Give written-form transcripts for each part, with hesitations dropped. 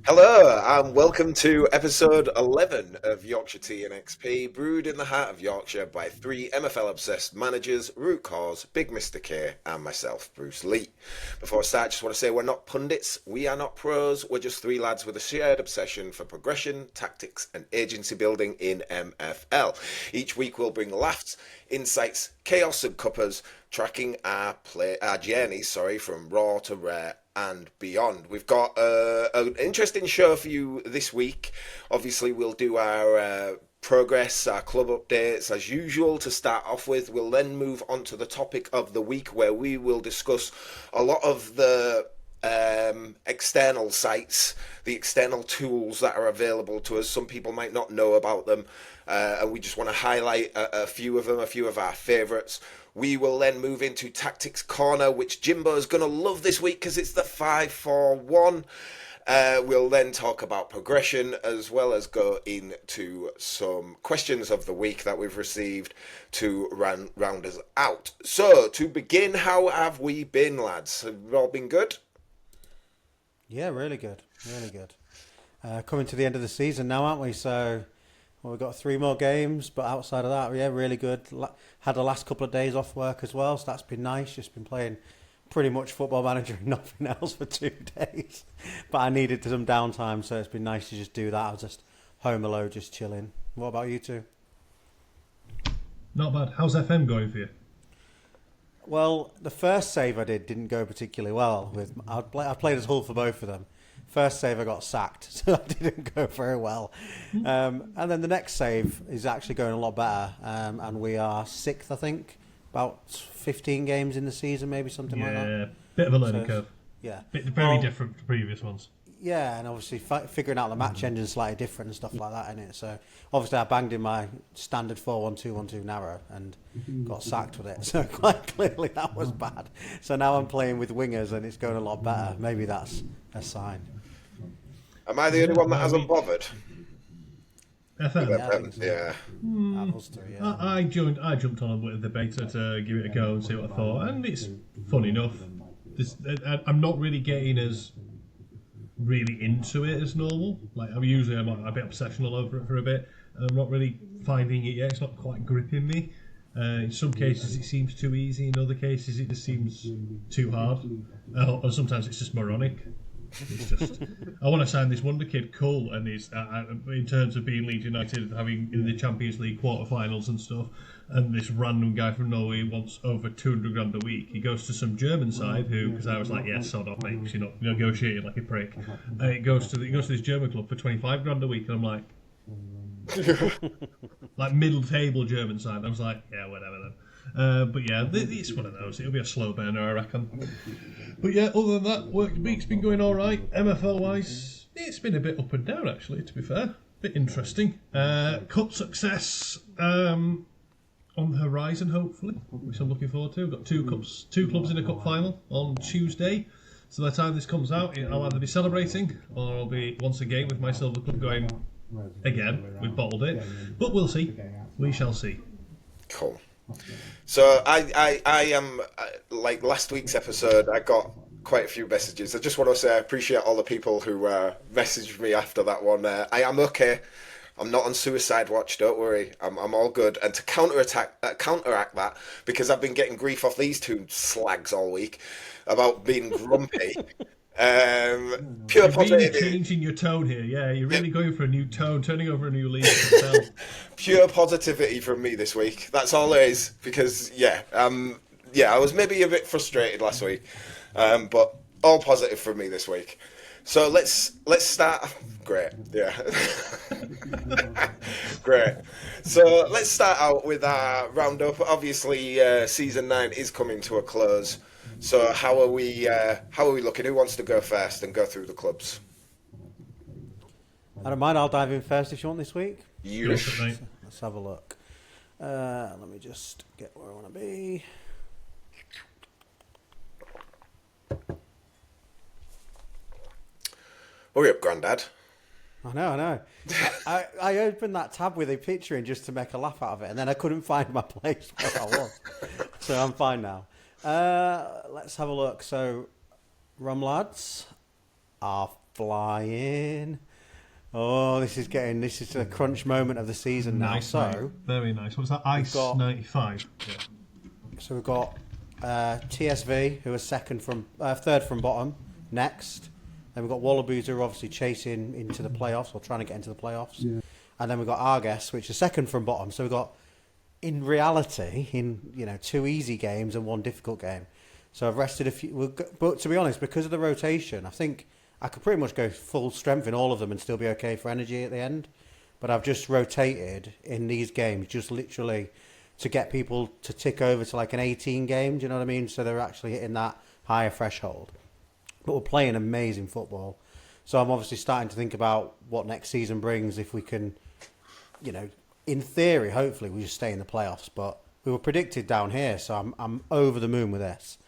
Hello, and welcome to episode 11 of Yorkshire Tea XP, brewed in the heart of Yorkshire by three MFL-obsessed managers, rootcoors, BigMrK, and myself, Bruce Lee. Before I start, I just want to say we're not pundits, we are not pros, we're just three lads with a shared obsession for progression, tactics, and agency building in MFL. Each week we'll bring laughs, insights, chaos, and cuppers, tracking our journey, from raw to rare and beyond. We've got an interesting show for you this week. Obviously, we'll do our progress, our club updates as usual to start off with. We'll then move on to the topic of the week where we will discuss a lot of the external sites, the external tools that are available to us. Some people might not know about them, and we just want to highlight a few of them, a few of our favourites. We will then move into Tactics Corner, which Jimbo is going to love this week because it's the 5-4-1. We'll then talk about progression as well as go into some questions of the week that we've received to round us out. So, to begin, how have we been, lads? Have you all been good? Yeah, really good, really good. Coming to the end of the season now, aren't we? So, well, we've got three more games, but outside of that, yeah, really good. Had the last couple of days off work as well, so that's been nice. Just been playing pretty much Football Manager and nothing else for 2 days. But I needed some downtime, so it's been nice to just do that. I was just home alone, just chilling. What about you two? Not bad. How's FM going for you? Well, the first save I didn't go particularly well. I played as Hull for both of them. First save I got sacked, so that didn't go very well. And then the next save is actually going a lot better, and we are sixth, I think, about 15 games in the season, maybe something like that. Yeah, bit of a learning So, curve. yeah, Very different to previous ones. yeah, and obviously figuring out the match engine is slightly different and stuff like that in it. So obviously I banged in my standard 4-1-2-1-2 narrow and got sacked with it. So quite clearly that was bad. So now I'm playing with wingers and it's going a lot better. Maybe that's a sign. Am I the only one that hasn't bothered? FM. Yeah, I think so. Yeah. Apples too, yeah. I jumped on with the beta to give it a go and see what I thought, and it's fun enough. I'm not really getting as really into it as normal. Like I'm a bit obsessional over it for a bit, and I'm not really finding it yet. It's not quite gripping me. In some cases it seems too easy. In other cases it just seems too hard. Or sometimes it's just moronic. It's just I want to sign this wonder kid cool, and he's in terms of being Leeds United, having in the Champions League quarterfinals and stuff. And this random guy from Norway wants over 200 grand a week. He goes to some German side who, because I was like, yeah, sod off, mate, because you're not negotiating like a prick. And it goes to this German club for 25 grand a week, and I'm like, like middle table German side. I was like, yeah, whatever then. But yeah, it's one of those. It'll be a slow burner, I reckon. But yeah, other than that, week's been going all right. MFL wise, it's been a bit up and down actually. To be fair, bit interesting. Cup success on the horizon, hopefully, which I'm looking forward to. We've got two clubs in a cup final on Tuesday. So by the time this comes out, I'll either be celebrating or I'll be once again with my silver club going again. We've bottled it, but we'll see. We shall see. Cool. So I am like last week's episode. I got quite a few messages. I just want to say I appreciate all the people who messaged me after that one. I am okay. I'm not on suicide watch. Don't worry. I'm all good. And to counteract that, because I've been getting grief off these two slags all week about being grumpy. Pure You're really positivity. changing your tone here. Yeah, you're really going for a new tone, turning over a new leaf. yourself. Pure positivity from me this week. That's all it is. Because I was maybe a bit frustrated last week, but all positive from me this week. So let's start. Great, yeah, great. So let's start out with our roundup. Obviously, season 9 is coming to a close. So how are we looking? Who wants to go first and go through the clubs? I don't mind, I'll dive in first if you want this week. You. Let's have a look. Let me just get where I want to be. Hurry up, Grandad. I know. I opened that tab with a picture in just to make a laugh out of it, and then I couldn't find my place where I was. So I'm fine now. Let's have a look. So, Rum lads are flying. Oh, this is the crunch moment of the season now. Nice, So mate. Very nice. What's that? Ice got- 95. Yeah. So we've got TSV, who are third from bottom, next. Then we've got Wallaboos, who are obviously chasing into the playoffs, or trying to get into the playoffs. Yeah. And then we've got Argus, which is second from bottom. So we've got, in reality, 2 easy games and 1 difficult game. So I've rested a few. But to be honest, because of the rotation, I think I could pretty much go full strength in all of them and still be okay for energy at the end. But I've just rotated in these games, just literally to get people to tick over to like an 18 game, do you know what I mean? So they're actually hitting that higher threshold. But we're playing amazing football. So I'm obviously starting to think about what next season brings if we can, in theory, hopefully we just stay in the playoffs. But we were predicted down here, so I'm over the moon with this.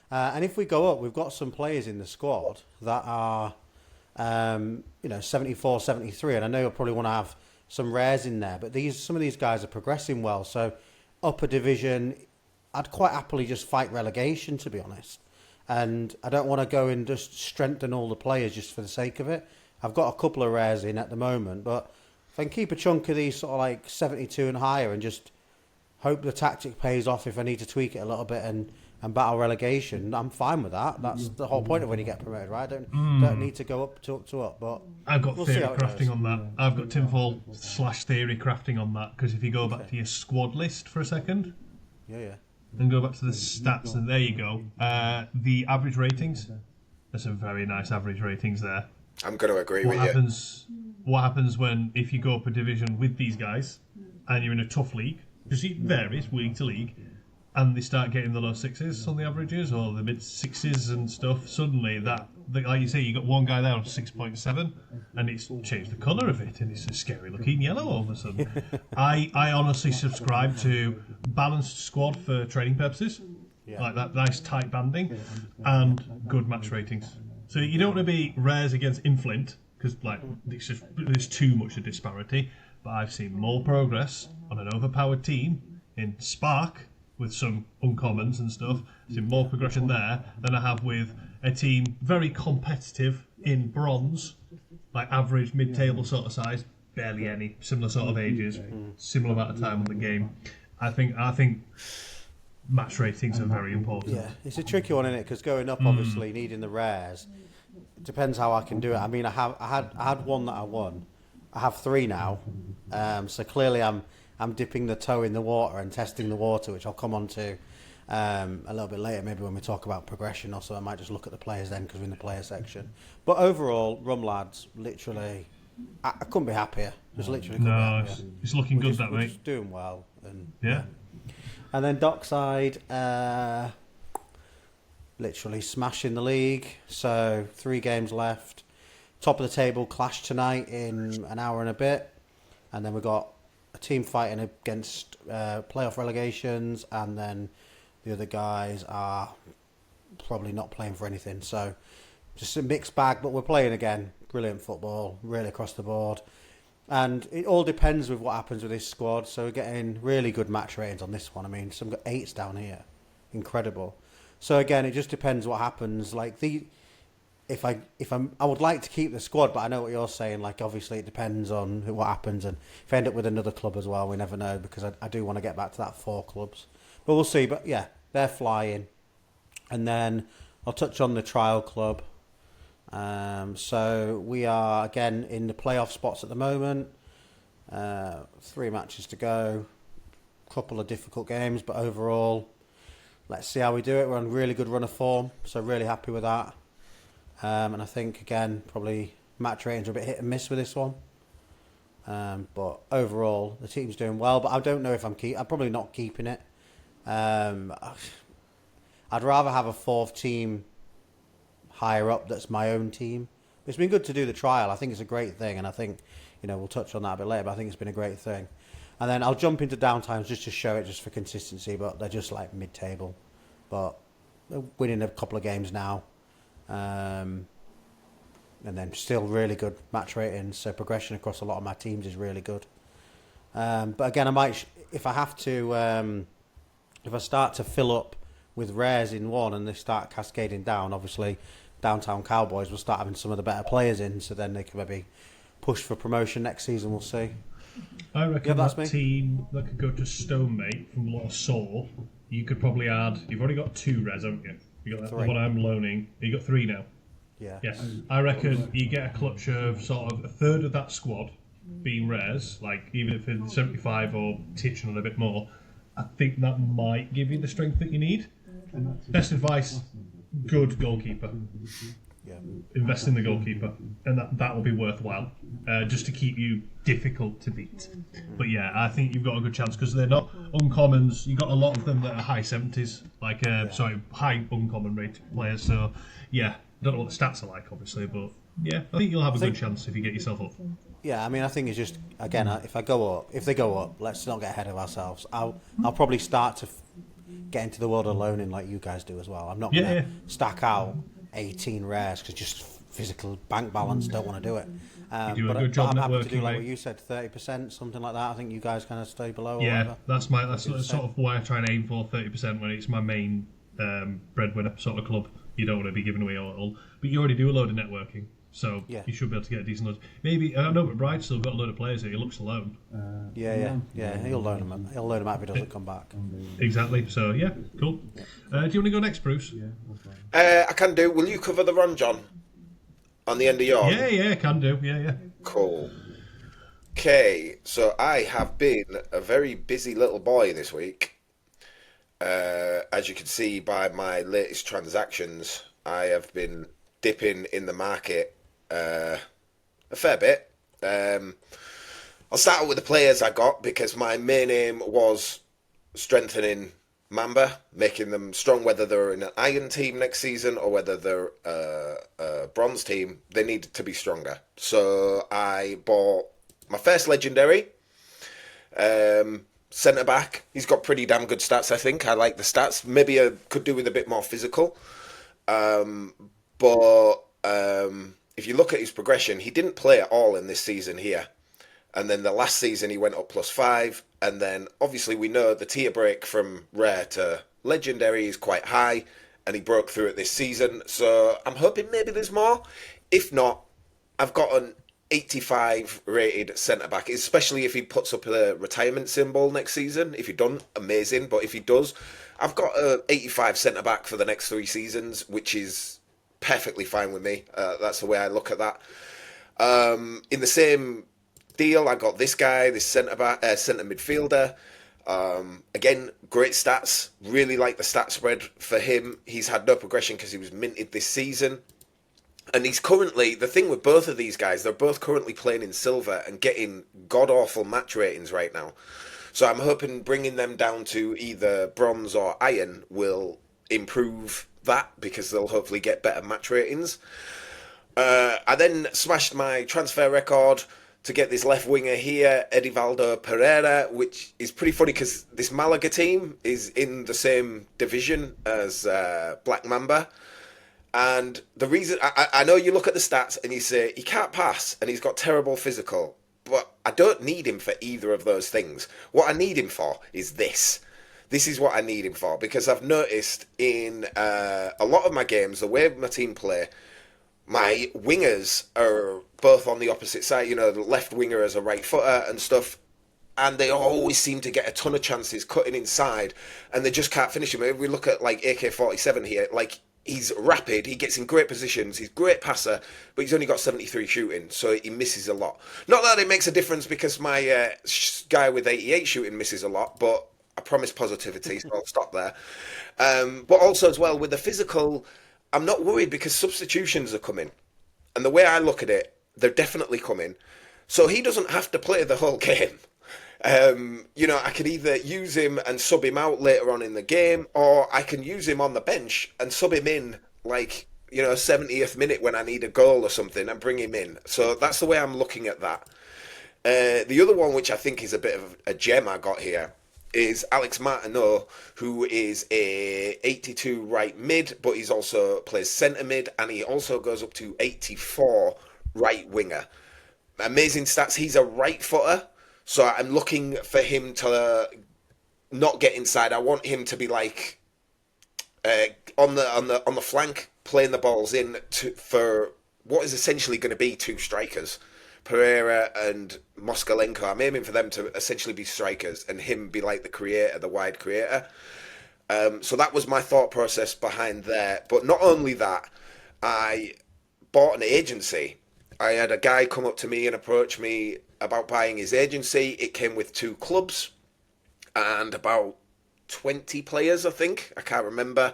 And if we go up, we've got some players in the squad that are, 74, 73. And I know you'll probably want to have some rares in there. But some of these guys are progressing well. So upper division, I'd quite happily just fight relegation, to be honest. And I don't want to go and just strengthen all the players just for the sake of it. I've got a couple of rares in at the moment, but if I can keep a chunk of these sort of like 72 and higher and just hope the tactic pays off if I need to tweak it a little bit and battle relegation, I'm fine with that. That's the whole point of when you get promoted, right? Don't need to go up to up, but I've got we'll theory see how it crafting goes. on that. I've got tinfoil / theory crafting on that, because if you go back to your squad list for a second, Yeah. and go back to the stats, and there you go. The average ratings. There's some very nice average ratings there. I'm going to agree with you. What happens if you go up a division with these guys, and you're in a tough league, because it varies week to league, and they start getting the low 6s on the averages, or the mid 6s and stuff, suddenly like you say, you got one guy there on 6.7, and it's changed the colour of it, and it's a scary looking yellow all of a sudden. I honestly subscribe to balanced squad for training purposes, like that nice tight banding, and good match ratings. So you don't want to be rares against Inflint, because there's too much a disparity, but I've seen more progress on an overpowered team in Spark, with some uncommons and stuff. I've seen more progression there than I have with a team very competitive in bronze, like average mid-table sort of size, barely any, similar sort of ages, similar amount of time on the game. I think match ratings are very important. Yeah, it's a tricky one, isn't it? Because going up, obviously, needing the rares, it depends how I can do it. I mean, I had one that I won. I have 3 now. So clearly I'm dipping the toe in the water and testing the water, which I'll come on to a little bit later, maybe when we talk about progression. Also, I might just look at the players then, because we're in the player section. But overall, Rum Lads, literally, I couldn't be happier. Just literally couldn't be happier. It's looking good, that we're mate. just doing well. And, Yeah. And then Dockside, literally smashing the league. So 3 games left. Top of the table clash tonight in an hour and a bit. And then we've got a team fighting against playoff relegations, and then the other guys are probably not playing for anything. So just a mixed bag, but we're playing again. Brilliant football, really across the board. And it all depends with what happens with this squad. So we're getting really good match ratings on this one. I mean, some got 8s down here. Incredible. So again, it just depends what happens. Like I would like to keep the squad, but I know what you're saying. Like, obviously, it depends on what happens, and if I end up with another club as well, we never know, because I do want to get back to that 4 clubs. But we'll see. But yeah, they're flying, and then I'll touch on the trial club. So we are again in the playoff spots at the moment. 3 matches to go, couple of difficult games, but overall, let's see how we do it. We're on a really good run of form, so really happy with that. And I think, again, probably match ratings are a bit hit and miss with this one. But overall, the team's doing well. But I don't know if I'm probably not keeping it. I'd rather have a 4th team higher up that's my own team. It's been good to do the trial. I think it's a great thing. And I think, we'll touch on that a bit later, but I think it's been a great thing. And then I'll jump into downtimes just to show it, just for consistency. But they're just like mid-table. But they're winning a couple of games now. And then still really good match ratings, so progression across a lot of my teams is really good. But again, I might, if I have to, if I start to fill up with rares in one and they start cascading down, obviously Downtown Cowboys will start having some of the better players in, so then they can maybe push for promotion next season. We'll see. I reckon that's that me. team that could go to Stonemate from Lost Soul, you could probably add. You've already got 2 res, haven't you? You got the 3. one I'm loaning. You got 3 now. Yeah. Yes, I reckon you get a clutch of sort of a third of that squad being res, like even if it's 75 or touching on a bit more. I think that might give you the strength that you need. Best advice: good goalkeeper. Yeah. Invest in the goalkeeper, and that will be worthwhile, just to keep you difficult to beat. But yeah, I think you've got a good chance because they're not uncommons. You've got a lot of them that are high 70s, like high uncommon rated players. So yeah, I don't know what the stats are like, obviously, but yeah, I think you'll have a good chance if you get yourself up. Yeah, I mean, I think it's just again, if they go up, let's not get ahead of ourselves. I'll probably start to get into the world of loaning like you guys do as well. I'm not gonna stack out 18 rares because just physical bank balance, don't want to do it. You do a good job I'm happy to networking, do like mate. what you said, 30%, something like that. I think you guys kind of stay below. Yeah, or whatever. that's sort of why I try and aim for 30% when it's my main breadwinner sort of club. You don't want to be giving away all, but you already do a load of networking, so you should be able to get a decent load. Maybe I know, but Bride's still got a load of players here. He looks alone. Yeah. He'll loan him. He'll loan him out if he doesn't come back. Exactly. So yeah, cool. Do you want to go next, Bruce? I can do. Will you cover the run, John? On the end of yours? Yeah, can do. Yeah. Cool. Okay, so I have been a very busy little boy this week. As you can see by my latest transactions, I have been dipping in the market a fair bit. I'll start out with the players I got because my main aim was strengthening Mamba, making them strong, whether they're in an iron team next season or whether they're a bronze team. They need to be stronger. So I bought my first legendary centre back. He's got pretty damn good stats, I think. I like the stats. Maybe I could do with a bit more physical. But if you look at his progression, he didn't play at all in this season here. And then the last season he went up +5. And then obviously we know the tier break from rare to legendary is quite high. And he broke through it this season. So I'm hoping maybe there's more. If not, I've got an 85 rated centre back, especially if he puts up a retirement symbol next season. If he doesn't, amazing. But if he does, I've got a 85 centre back for the next 3 seasons, which is perfectly fine with me. That's the way I look at that. In the same deal, I got this guy, this centre midfielder. Again, great stats. Really like the stat spread for him. He's had no progression because he was minted this season. And he's currently, the thing with both of these guys, they're both currently playing in silver and getting god-awful match ratings right now. So I'm hoping bringing them down to either bronze or iron will improve that because they'll hopefully get better match ratings. I then smashed my transfer record to get this left winger here, Edivaldo Pereira, which is pretty funny because this Malaga team is in the same division as Black Mamba. And the reason, I know you look at the stats and you say, he can't pass and he's got terrible physical, but I don't need him for either of those things. What I need him for is this. This is what I need him for, because I've noticed in a lot of my games, the way my team play, my wingers are both on the opposite side, you know, the left winger as a right footer and stuff, and they always seem to get a ton of chances cutting inside, and they just can't finish him. If we look at like AK-47 here, like, he's rapid, he gets in great positions, he's a great passer, but he's only got 73 shooting, so he misses a lot. Not that it makes a difference because my guy with 88 shooting misses a lot, but I promise positivity, so I'll stop there. But also as well, with the physical, I'm not worried because substitutions are coming. And the way I look at it, they're definitely coming. So he doesn't have to play the whole game. You know, I can either use him and sub him out later on in the game, or I can use him on the bench and sub him in, like, you know, 70th minute when I need a goal or something and bring him in. So that's the way I'm looking at that. The other one, which I think is a bit of a gem I got here, is Alex Martineau, who is a 82 right mid, but he's also plays centre mid, and he also goes up to 84 right winger. Amazing stats. He's a right footer. So I'm looking for him to not get inside. I want him to be like on the flank, playing the balls in for what is essentially going to be two strikers, Pereira and Moskalenko. I'm aiming for them to essentially be strikers and him be like the creator, the wide creator. So that was my thought process behind there. But not only that, I bought an agency. I had a guy come up to me and approach me about buying his agency. It came with two clubs and about 20 players, I think. I can't remember.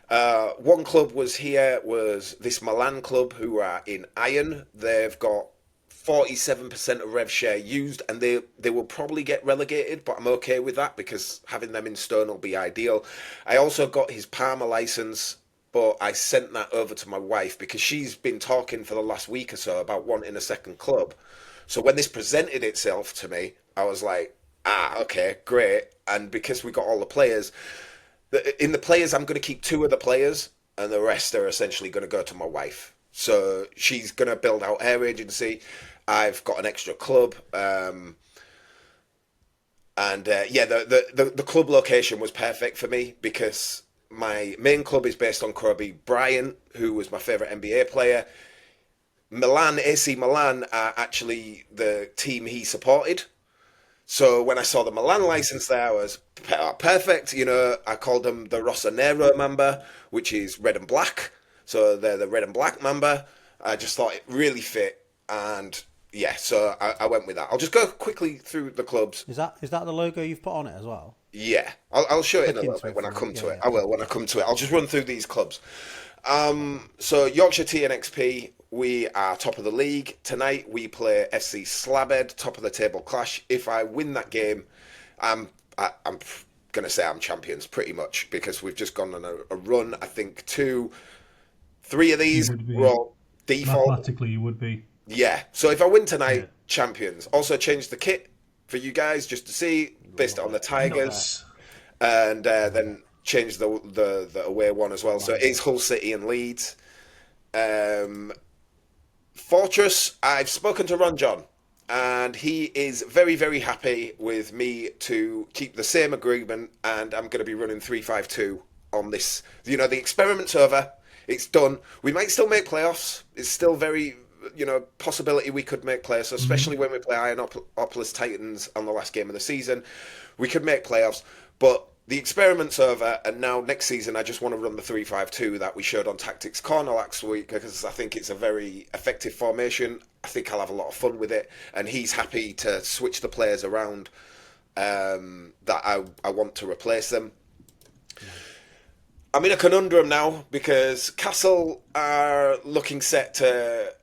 One club was this Milan club who are in iron. They've got 47% of rev share used, and they will probably get relegated, but I'm okay with that because having them in stone will be ideal. I also got his Parma license, but I sent that over to my wife because she's been talking for the last week or so about wanting a second club. So when this presented itself to me, I was like, okay, great. And because we got all the players, in the players, I'm going to keep two of the players, and the rest are essentially going to go to my wife. So she's going to build out her agency. I've got an extra club, and the club location was perfect for me because my main club is based on Kobe Bryant, who was my favorite NBA player. AC Milan are actually the team he supported. So when I saw the Milan license there, I was perfect. You know, I called them the Rossonero Mamba, which is red and black. So they're the red and black Mamba. I just thought it really fit, and yeah, so I went with that. I'll just go quickly through the clubs. Is that the logo you've put on it as well? Yeah, I'll show it in a little bit when I from come it. to Yeah, it. yeah. I will when I come to it. I'll just run through these clubs. So Yorkshire Tea XP, we are top of the league. Tonight we play FC Slabhead, top of the table clash. If I win that game, I'm going to say I'm champions pretty much because we've just gone on a run. I think 3 of these were all default. Mathematically, you would be. Yeah. So if I win tonight, champions. Also change the kit for you guys just to see, based on the Tigers, and then change the away one as well. So it is Hull City and Leeds. Fortress, I've spoken to Ron John, and he is very, very happy with me to keep the same agreement, and I'm going to be running 3-5-2 on this. You know, the experiment's over. It's done. We might still make playoffs. It's still very, possibility we could make playoffs, especially when we play Ironopolis Titans on the last game of the season. We could make playoffs, but the experiment's over, and now next season I just want to run the 3-5-2 that we showed on Tactics Corner last week because I think it's a very effective formation. I think I'll have a lot of fun with it, and he's happy to switch the players around that I want to replace them. I'm in a conundrum now because Castle are looking set to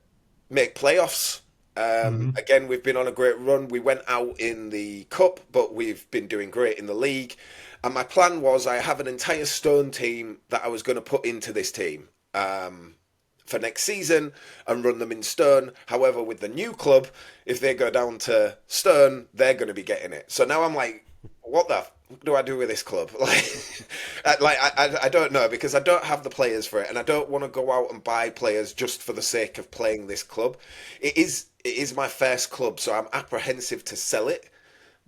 make playoffs. Again, we've been on a great run. We went out in the cup, but we've been doing great in the league. And my plan was I have an entire Stone team that I was going to put into this team for next season and run them in Stone. However, with the new club, if they go down to Stone, they're going to be getting it. So now I'm like, what the do I do with this club? I don't know because I don't have the players for it, and I don't want to go out and buy players just for the sake of playing this club. It is my first club, so I'm apprehensive to sell it,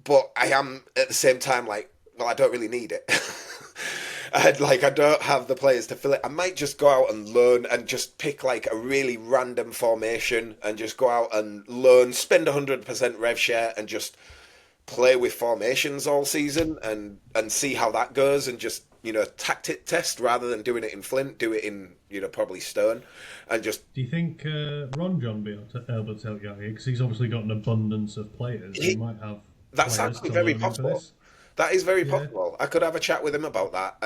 but I am at the same time like, well, I don't really need it. I don't have the players to fill it. I might just go out and learn and just pick like a really random formation and just go out and learn, spend 100% rev share and just play with formations all season and see how that goes and just, tactic test rather than doing it in Flint, do it in, probably Stone and just... Do you think Ron John be able to help you out here? Because he's obviously got an abundance of players. He might have... That's actually very possible. That is very possible. I could have a chat with him about that.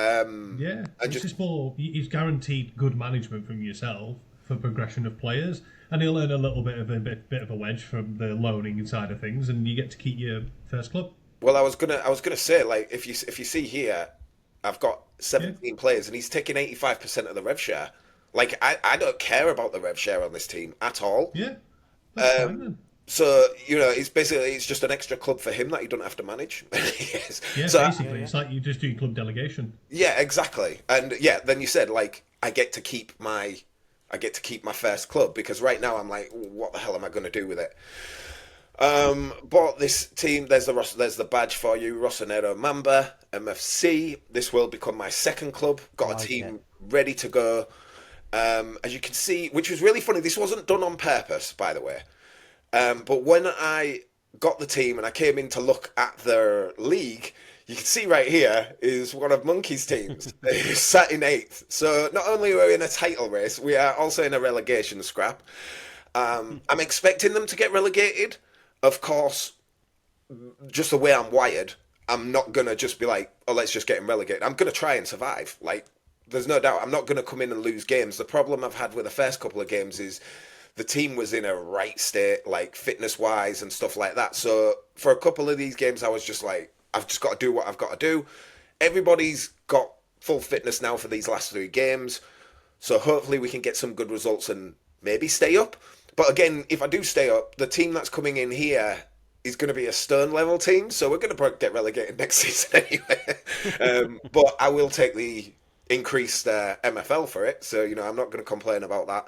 It's just more... He's guaranteed good management from yourself for progression of players, and he'll earn a little bit of a wedge from the loaning side of things, and you get to keep your first club. Well, I was gonna say, like, if you see here, I've got 17 players, and he's taking 85% of the rev share. Like, I don't care about the rev share on this team at all. Yeah, that's fine then. So, it's just an extra club for him that he don't have to manage. Yes. Yeah, so, basically, it's like you just do club delegation. Yeah, exactly. And then you said, like, I get to keep my first club because right now I'm like, what the hell am I going to do with it? Bought this team. There's the badge for you, Rossonero Mamba, MFC. This will become my second club. Got a team ready to go. As you can see, which was really funny. This wasn't done on purpose, by the way. But when I got the team and I came in to look at their league, you can see right here is one of Monkey's teams. He's sat in 8th. So not only are we in a title race, we are also in a relegation scrap. I'm expecting them to get relegated. Of course, just the way I'm wired, I'm not going to just be like, oh, let's just get him relegated. I'm going to try and survive. Like, there's no doubt. I'm not going to come in and lose games. The problem I've had with the first couple of games is the team was in a right state, like fitness-wise and stuff like that. So for a couple of these games, I was just like, I've just got to do what I've got to do. Everybody's got full fitness now for these last 3 games. So hopefully we can get some good results and maybe stay up. But again, if I do stay up, the team that's coming in here is going to be a Stern level team, so we're going to get relegated next season anyway. But I will take the increased MFL for it, so I'm not going to complain about that.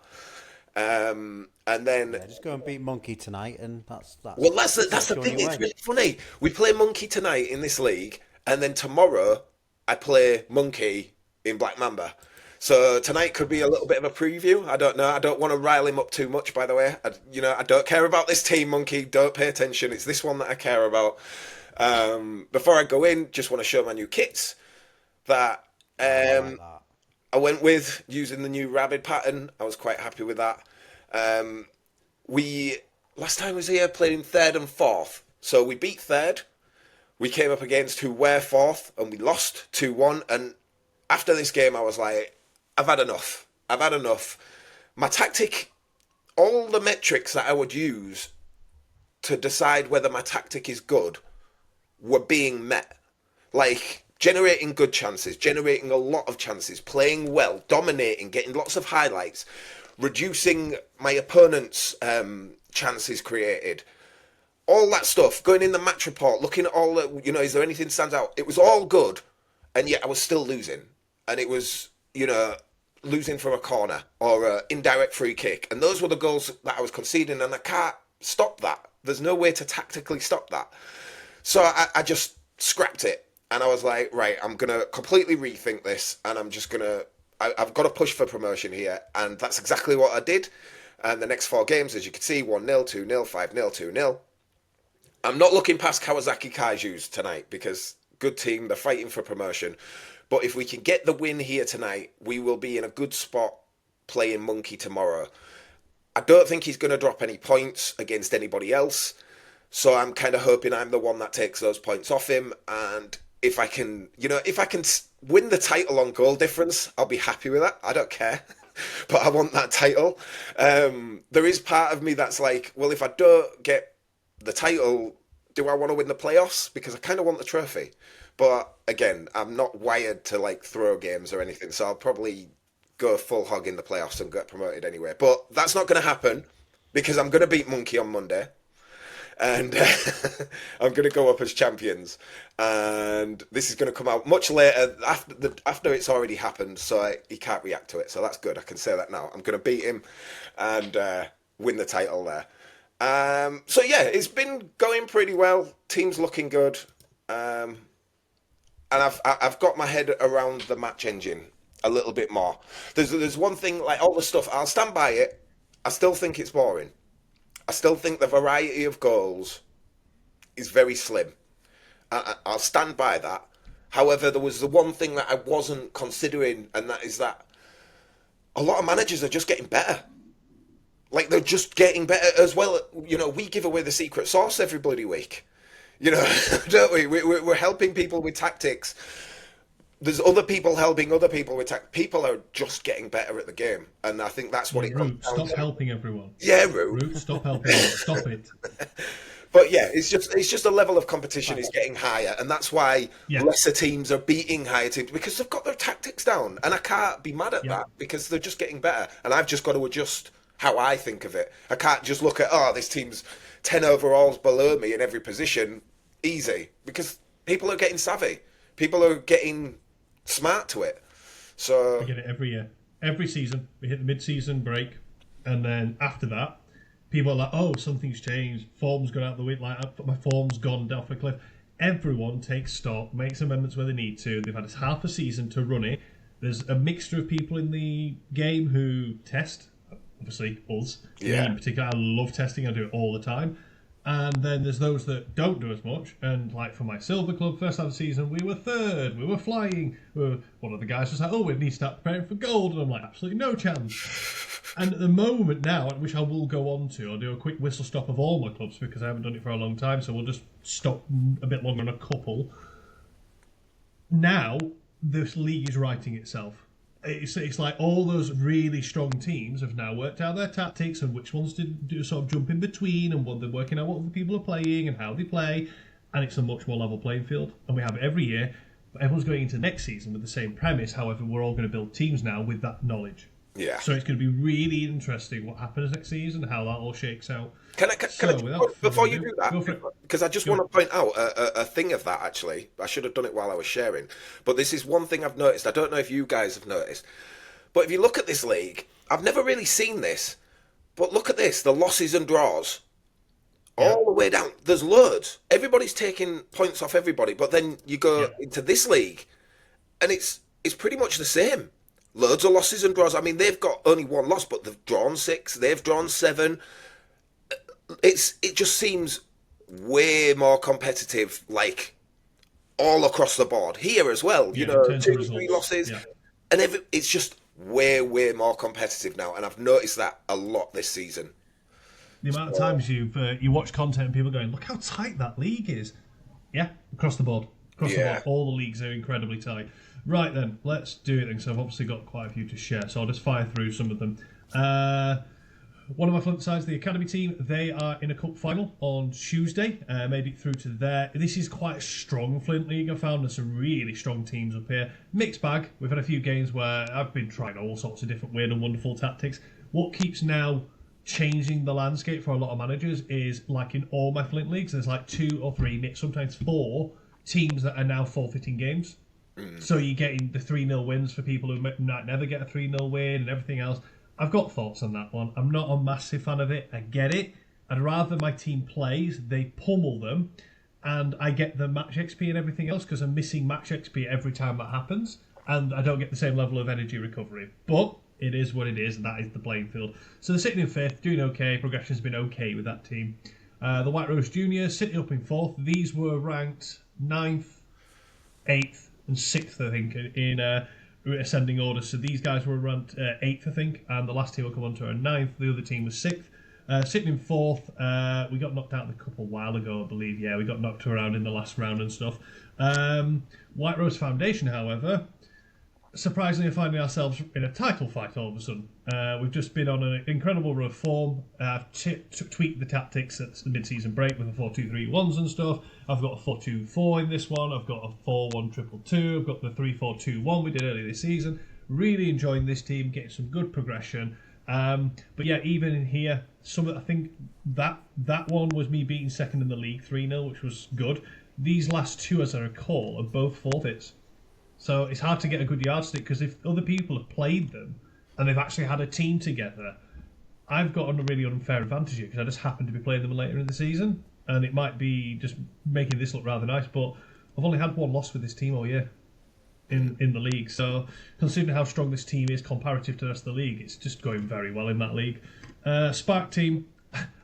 And then just go and beat Monkey tonight, and that's that's the thing. It's really funny. We play Monkey tonight in this league, and then tomorrow I play Monkey in Black Mamba. So tonight could be a little bit of a preview. I don't know. I don't want to rile him up too much, by the way. I don't care about this team, Monkey. Don't pay attention. It's this one that I care about. Before I go in, just want to show my new kits that I went with using the new rabbit pattern. I was quite happy with that. We last time I was here played in 3rd and 4th. So we beat 3rd. We came up against who were 4th and we lost 2-1. And after this game, I was like, I've had enough. I've had enough. My tactic, all the metrics that I would use to decide whether my tactic is good were being met. Like generating good chances, generating a lot of chances, playing well, dominating, getting lots of highlights, reducing my opponent's chances created. All that stuff, going in the match report, looking at all the, is there anything that stands out? It was all good, and yet I was still losing. And it was, losing from a corner or an indirect free kick. And those were the goals that I was conceding, and I can't stop that. There's no way to tactically stop that. So I just scrapped it. And I was like, right, I'm going to completely rethink this, and I'm just going to, I've got to push for promotion here. And that's exactly what I did. And the next 4 games, as you can see, 1-0, 2-0, 5-0, 2-0. I'm not looking past Kawasaki Kaiju's tonight because good team, they're fighting for promotion. But if we can get the win here tonight, we will be in a good spot playing Monkey tomorrow. I don't think he's going to drop any points against anybody else. So I'm kind of hoping I'm the one that takes those points off him. And if I can, win the title on goal difference, I'll be happy with that. I don't care. But I want that title. There is part of me that's like, well, if I don't get the title, do I want to win the playoffs? Because I kind of want the trophy. But again, I'm not wired to throw games or anything, so I'll probably go full hog in the playoffs and get promoted anyway. But that's not going to happen because I'm going to beat Monkey on Monday, and I'm going to go up as champions. And this is going to come out much later after it's already happened, so he can't react to it. So that's good. I can say that now. I'm going to beat him and win the title there. So yeah, it's been going pretty well. Team's looking good. And I've got my head around the match engine a little bit more. There's one thing, like all the stuff, I'll stand by it. I still think it's boring. I still think the variety of goals is very slim. I'll stand by that. However, there was the one thing that I wasn't considering, and that is that a lot of managers are just getting better. Like, they're just getting better as well. We give away the secret sauce every bloody week. Don't we? We're helping people with tactics. There's other people helping other people with tactics. People are just getting better at the game. And I think that's what it comes down to. Stop helping everyone. Yeah, Root, stop helping everyone. Stop it. But yeah, it's just the level of competition is getting higher. And that's why lesser teams are beating higher teams, because they've got their tactics down. And I can't be mad at that because they're just getting better. And I've just got to adjust how I think of it. I can't just look at, this team's 10 overalls below me in every position. Easy. Because people are getting savvy. People are getting smart to it. So we get it every year. Every season, we hit the mid-season break. And then after that, people are like, oh, something's changed. Form's gone out the way. Like, my form's gone off a cliff. Everyone takes stock, makes amendments where they need to. They've had half a season to run it. There's a mixture of people in the game who test, obviously us. Yeah. Me in particular, I love testing. I do it all the time. And then there's those that don't do as much. And like for my silver club, first half of the season, we were third. We were flying. One of the guys was like, "Oh, we need to start preparing for gold." And I'm like, absolutely no chance. And at the moment now, which I will go on to, I'll do a quick whistle stop of all my clubs because I haven't done it for a long time. So we'll just stop a bit longer on a couple. Now, this league is writing itself. It's like all those really strong teams have now worked out their tactics and which ones to do sort of jump in between and what they're working out what other people are playing and how they play, and it's a much more level playing field. And we have it every year, but everyone's going into next season with the same premise. However, we're all going to build teams now with that knowledge. Yeah. So it's going to be really interesting what happens next season, how that all shakes out. Can I before you do that, because I just want to point out a thing of that, actually. I should have done it while I was sharing. But this is one thing I've noticed. I don't know if you guys have noticed. But if you look at this league, I've never really seen this. But look at this, the losses and draws. All the way down. There's loads. Everybody's taking points off everybody. But then you go into this league, and it's pretty much the same. Loads of losses and draws. I mean, they've got only one loss, but they've drawn 6. They've drawn 7. It just seems way more competitive, like all across the board here as well. You know, 2 3 losses, and it's just way more competitive now. And I've noticed that a lot this season. The amount of times you watch content and people going, "Look how tight that league is." Yeah, across the board, the board, all the leagues are incredibly tight. Right then, let's do it. So I've obviously got quite a few to share, so I'll just fire through some of them. One of my Flint sides, the academy team, they are in a cup final on Tuesday. Made it through to there. This is quite a strong Flint league. I found there's some really strong teams up here. Mixed bag. We've had a few games where I've been trying all sorts of different weird and wonderful tactics. What keeps now changing the landscape for a lot of managers is, like in all my Flint leagues, there's like 2 or 3, sometimes 4 teams that are now forfeiting games. So you're getting the 3-0 wins for people who might never get a 3-0 win and everything else. I've got thoughts on that one. I'm not a massive fan of it. I get it. I'd rather my team plays, they pummel them, and I get the match XP and everything else because I'm missing match XP every time that happens, and I don't get the same level of energy recovery. But it is what it is, and that is the playing field. So they're sitting in 5th, doing okay. Progression's been okay with that team. The White Rose Juniors sitting up in 4th. These were ranked 9th, 8th, and 6th, I think, in ascending order. So these guys were ranked 8th, I think, and the last team will come on to our 9th. The other team was 6th. Sitting in 4th, we got knocked out a couple while ago, I believe. Yeah, we got knocked around in the last round and stuff. White Rose Foundation, however, surprisingly are finding ourselves in a title fight all of a sudden. We've just been on an incredible run of form. I've tweaked the tactics at the mid-season break with the 4-2-3-1s and stuff. I've got a 4-2-4 in this one. I've got a 4-1-2-2. I've got the 3-4-2-1 we did earlier this season. Really enjoying this team, getting some good progression. But yeah, even in here, I think that one was me beating second in the league 3-0, which was good. These last 2, as I recall, are both forfeits. So it's hard to get a good yardstick because if other people have played them and they've actually had a team together, I've got a really unfair advantage here because I just happen to be playing them later in the season, and it might be just making this look rather nice. But I've only had 1 loss with this team all year in the league. So considering how strong this team is comparative to the rest of the league, it's just going very well in that league. Spark team.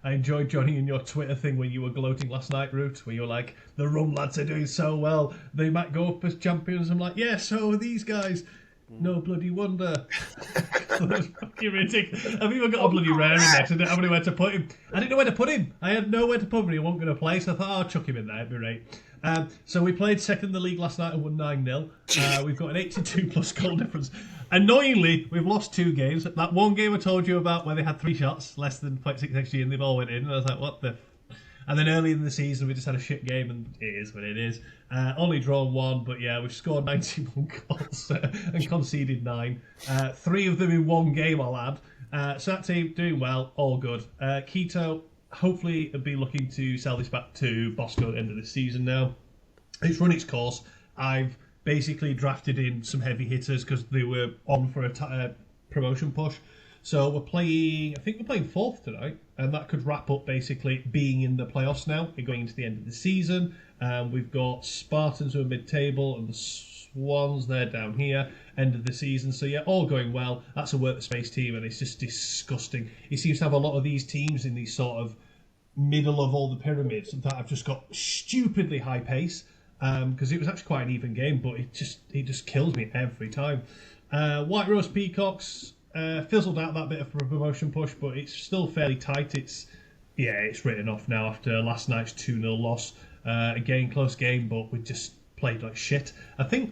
I enjoyed joining your Twitter thing when you were gloating last night, Root, where you were like, the Rum lads are doing so well. They might go up as champions. I'm like, yeah, so are these guys. No bloody wonder. That's fucking ridiculous. I've even got a bloody rare in there because I didn't have anywhere to put him. I didn't know where to put him. I had nowhere to put him. He wasn't going to play, so I thought, I'll chuck him in there. It'd be right. So we played second in the league last night and won 9-0. We've got an 82 plus goal difference. Annoyingly, we've lost 2 games. That one game I told you about where they had 3 shots, less than 0.6 XG, and they all went in. And I was like, what the... And then early in the season, we just had a shit game, and it is what it is. Only drawn 1, but yeah, we've scored 91 goals and conceded 9. 3 of them in 1 game, I'll add. So that team doing well, all good. Keto, hopefully, will be looking to sell this back to Bosco at the end of the season now. It's run its course. I've basically drafted in some heavy hitters because they were on for a promotion push. So we're playing, I think we're playing fourth tonight, and that could wrap up basically being in the playoffs now, going into the end of the season. We've got Spartans who are mid-table, and the Swans, they're down here, end of the season. So yeah, all going well. That's a work the space team, and it's just disgusting. He seems to have a lot of these teams in these sort of middle of all the pyramids that have just got stupidly high pace, because it was actually quite an even game, but it just kills me every time. White Rose Peacocks fizzled out that bit of a promotion push, but it's still fairly tight. It's written off now after last night's 2-0 loss. Again, close game, but we just played like shit. I think,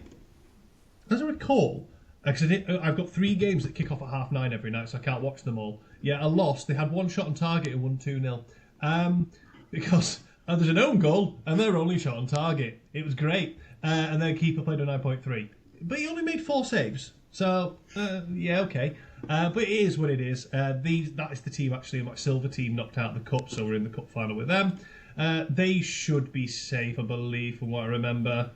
as I recall, because I've got 3 games that kick off at 9:30 every night, so I can't watch them all. Yeah, I lost. They had 1 shot on target and won 2-0. Because there's an own goal and they're only shot on target. It was great. And their keeper played a 9.3. But he only made 4 saves. So, yeah, okay. But it is what it is. That is the team, actually, my silver team knocked out the cup, so we're in the cup final with them. They should be safe, I believe, from what I remember.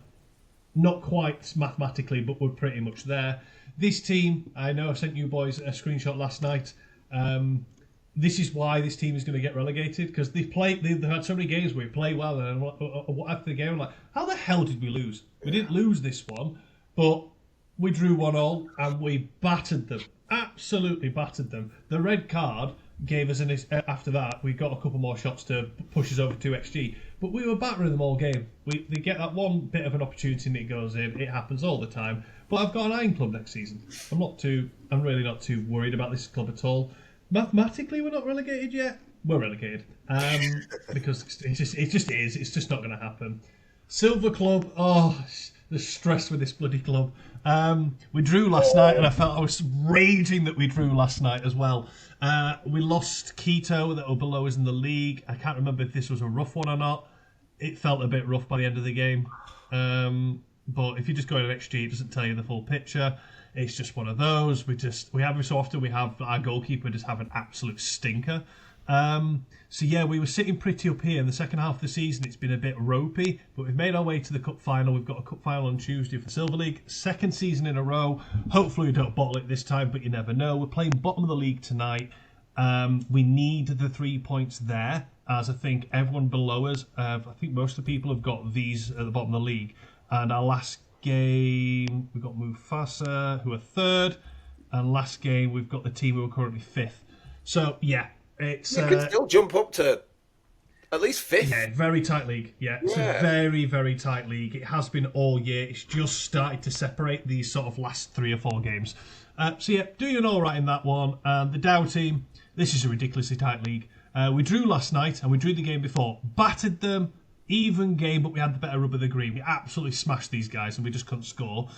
Not quite mathematically, but we're pretty much there. This team, I know I sent you boys a screenshot last night. This is why this team is going to get relegated, because they've had so many games where we play well, and after the game, I'm like, how the hell did we lose? We didn't lose this one, but we drew 1-1 and we battered them. Absolutely battered them. The red card gave us after that, we got a couple more shots to push us over 2xG, but we were battering them all game. They get that one bit of an opportunity and it goes in. It happens all the time. But I've got an Iron Club next season. I'm really not too worried about this club at all. Mathematically, we're not relegated yet. We're relegated because it just is. It's just not going to happen. Silver Club. Oh, the stress with this bloody club. We drew last night, and I was raging that we drew last night as well. We lost Quito, that were below us in the league. I can't remember if this was a rough one or not. It felt a bit rough by the end of the game. But if you just go to XG, it doesn't tell you the full picture. It's just one of those. Every so often we have our goalkeeper just have an absolute stinker. So yeah, we were sitting pretty up here in the second half of the season. It's been a bit ropey, but we've made our way to the cup final. We've got a cup final on Tuesday for Silver League. Second season in a row. Hopefully we don't bottle it this time, but you never know. We're playing bottom of the league tonight. We need the 3 points there, as I think everyone below us, I think most of the people have got these at the bottom of the league. And our last game, we've got Mufasa, who are third. And last game, we've got the team who are currently fifth. So, yeah, it's... You can still jump up to at least fifth. Yeah, very tight league. Yeah, it's a very, very tight league. It has been all year. It's just started to separate these sort of last 3 or 4 games. So, yeah, doing all right in that one. And the Dow team, this is a ridiculously tight league. We drew last night, and we drew the game before. Battered them. Even game, but we had the better rub of the green. We absolutely smashed these guys and we just couldn't score.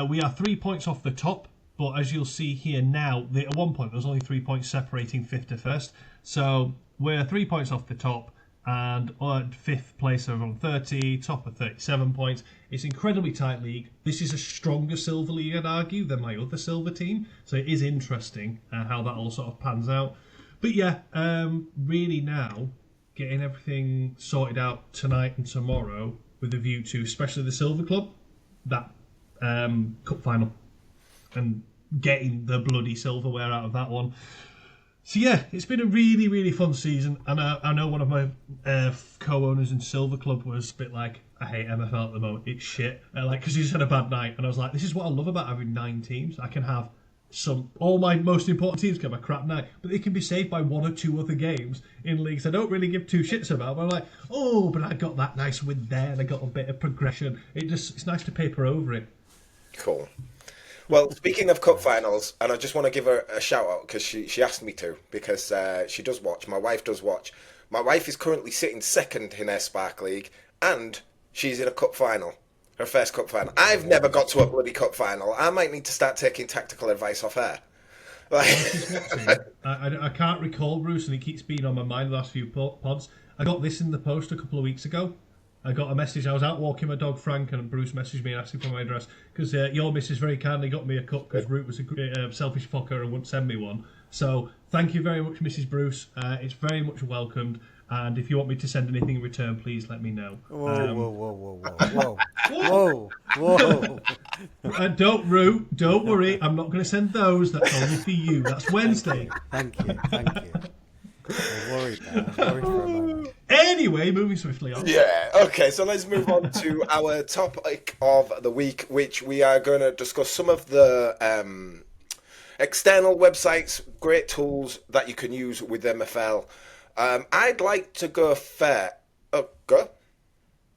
We are 3 points off the top, but as you'll see here now, at one point there was only 3 points separating 5th to 1st. So we're 3 points off the top, and 5th place are on 30, top of 37 points. It's an incredibly tight league. This is a stronger Silver League, I'd argue, than my other Silver team. So it is interesting how that all sort of pans out. But yeah, really now, getting everything sorted out tonight and tomorrow with a view to, especially the Silver Club, that cup final, and getting the bloody silverware out of that one. So yeah, it's been a really, really fun season, and I know one of my co-owners in Silver Club was a bit like, I hate MFL at the moment, it's shit, because he just had a bad night, and I was like, this is what I love about having 9 teams. I can have all my most important teams can have a crap night, but they can be saved by 1 or 2 other games in leagues I don't really give 2 shits about. But I'm like, oh, but I got that nice win there, and I got a bit of progression. It's nice to paper over it. Cool. Well, speaking of cup finals, and I just want to give her a shout out because she asked me to, because she does watch. My wife does watch. My wife is currently sitting second in her Spark League, and she's in a cup final. Her first cup final. I've never got to a bloody cup final. I might need to start taking tactical advice off her. I can't recall, Bruce, and it keeps being on my mind the last few pods. I got this in the post a couple of weeks ago. I got a message. I was out walking my dog Frank, and Bruce messaged me and asked me for my address because your missus very kindly got me a cup because Root was a selfish fucker and wouldn't send me one. So thank you very much, Mrs. Bruce. It's very much welcomed. And if you want me to send anything in return, please let me know. Whoa. Don't worry. I'm not going to send those. That's only for you. That's Wednesday. Thank you. I was worried for a moment. Anyway, moving swiftly on. Yeah, okay, so let's move on to our topic of the week, which we are going to discuss some of the external websites, great tools that you can use with MFL. I'd like to go fair. Oh, go.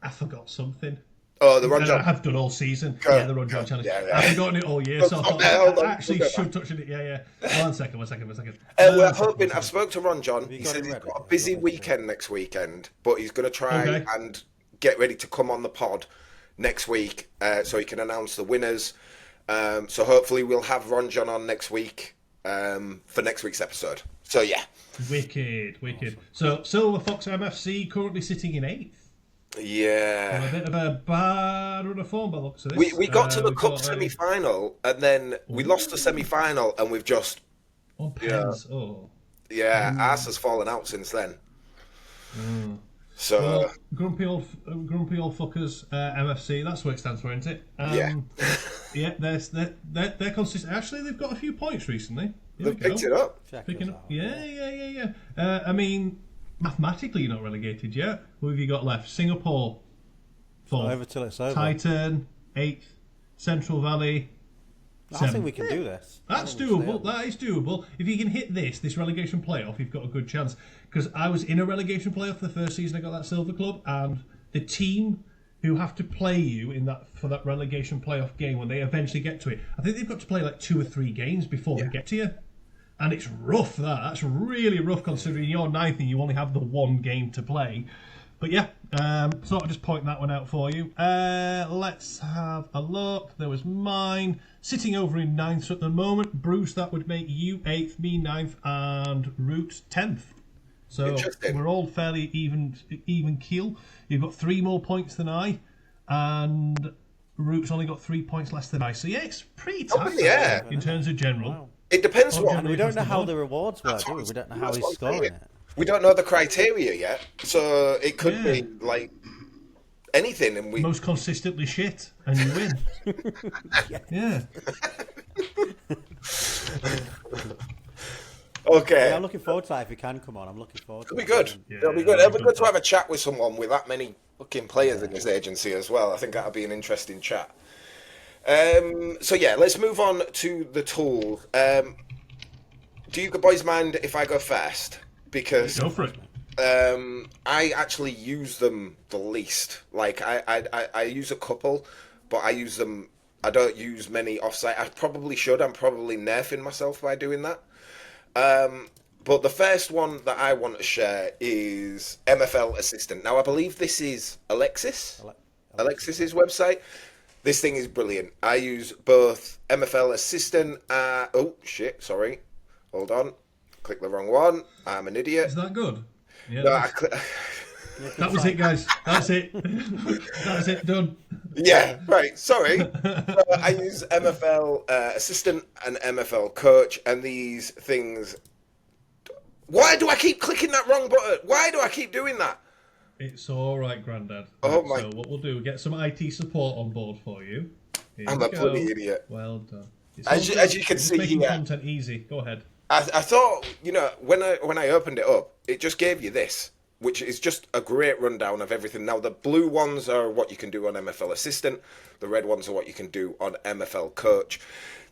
I forgot something. Oh, the Ron John. I have done all season. Go. Yeah, the Ron John challenge. Yeah. I've forgotten it all year, so I thought I actually should touch on it. Yeah. One second. We're hoping. I've spoke to Ron John. He said he's got a busy weekend next weekend, but he's going to try and get ready to come on the pod next week, so he can announce the winners. So hopefully we'll have Ron John on next week for next week's episode. So yeah. Wicked. So Silver Fox MFC currently sitting in 8th. Yeah. A bit of a bad run of form by the looks of this. We got to the cup semi-final, and then we lost the semi-final, and we've just... On pens, Yeah, arse has fallen out since then. So... Well, grumpy old fuckers, MFC, that's what it stands for, isn't it? Yeah, they're consistent. Actually, they've got a few points recently. They've picked it up. Picking up. Yeah. I mean... Mathematically, you're not relegated yet. Who have you got left? Singapore, 4th. Over till it's over. Titan, 8th. Central Valley, 7th. I think we can do this. That's doable. That is doable. If you can hit this relegation playoff, you've got a good chance. Because I was in a relegation playoff the first season I got that silver club, and the team who have to play you for that relegation playoff game when they eventually get to it, I think they've got to play like 2 or 3 games before they get to you. And it's rough, that's really rough considering you're 9th and you only have the 1 game to play. But yeah, sort of just point that one out for you. Let's have a look. There was mine. Sitting over in 9th at the moment. Bruce, that would make you 8th, me 9th, and Root 10th. So we're all fairly even keel. You've got 3 more points than I, and Root's only got 3 points less than I. So yeah, it's pretty tight in terms of general. Wow. It depends what... And we don't know how the rewards work, do we? We don't know how he's scoring it. We don't know the criteria yet, so it could be like anything, and we... Most consistently shit, and you win. Yeah. Okay. Yeah, I'm looking forward to that if you can come on. I'm looking forward to it. It'll be good. It'll be good. It'll be good to have a chat with someone with that many fucking players in his agency as well. I think that'll be an interesting chat. So yeah, let's move on to the tools. Do you boys mind if I go first? Because go for it. I actually use them the least. Like I use a couple, but I use them. I don't use many offsite. I probably should. I'm probably nerfing myself by doing that. But the first one that I want to share is MFL Assistant. Now I believe this is Alexis's website. This thing is brilliant. I use both MFL Assistant. Oh shit! Sorry. Hold on. Click the wrong one. I'm an idiot. Is that good? Yeah. No, that was it, guys. That's it. That's it. Done. Yeah. Right. Sorry. So I use MFL Assistant and MFL Coach, and these things. Why do I keep clicking that wrong button? Why do I keep doing that? It's all right, Grandad. Oh my! So what we'll do, we'll get some IT support on board for you. I'm a bloody idiot. Well done. As you can see making here, content easy. Go ahead. I thought, when I opened it up, it just gave you this, which is just a great rundown of everything. Now, the blue ones are what you can do on MFL Assistant. The red ones are what you can do on MFL Coach.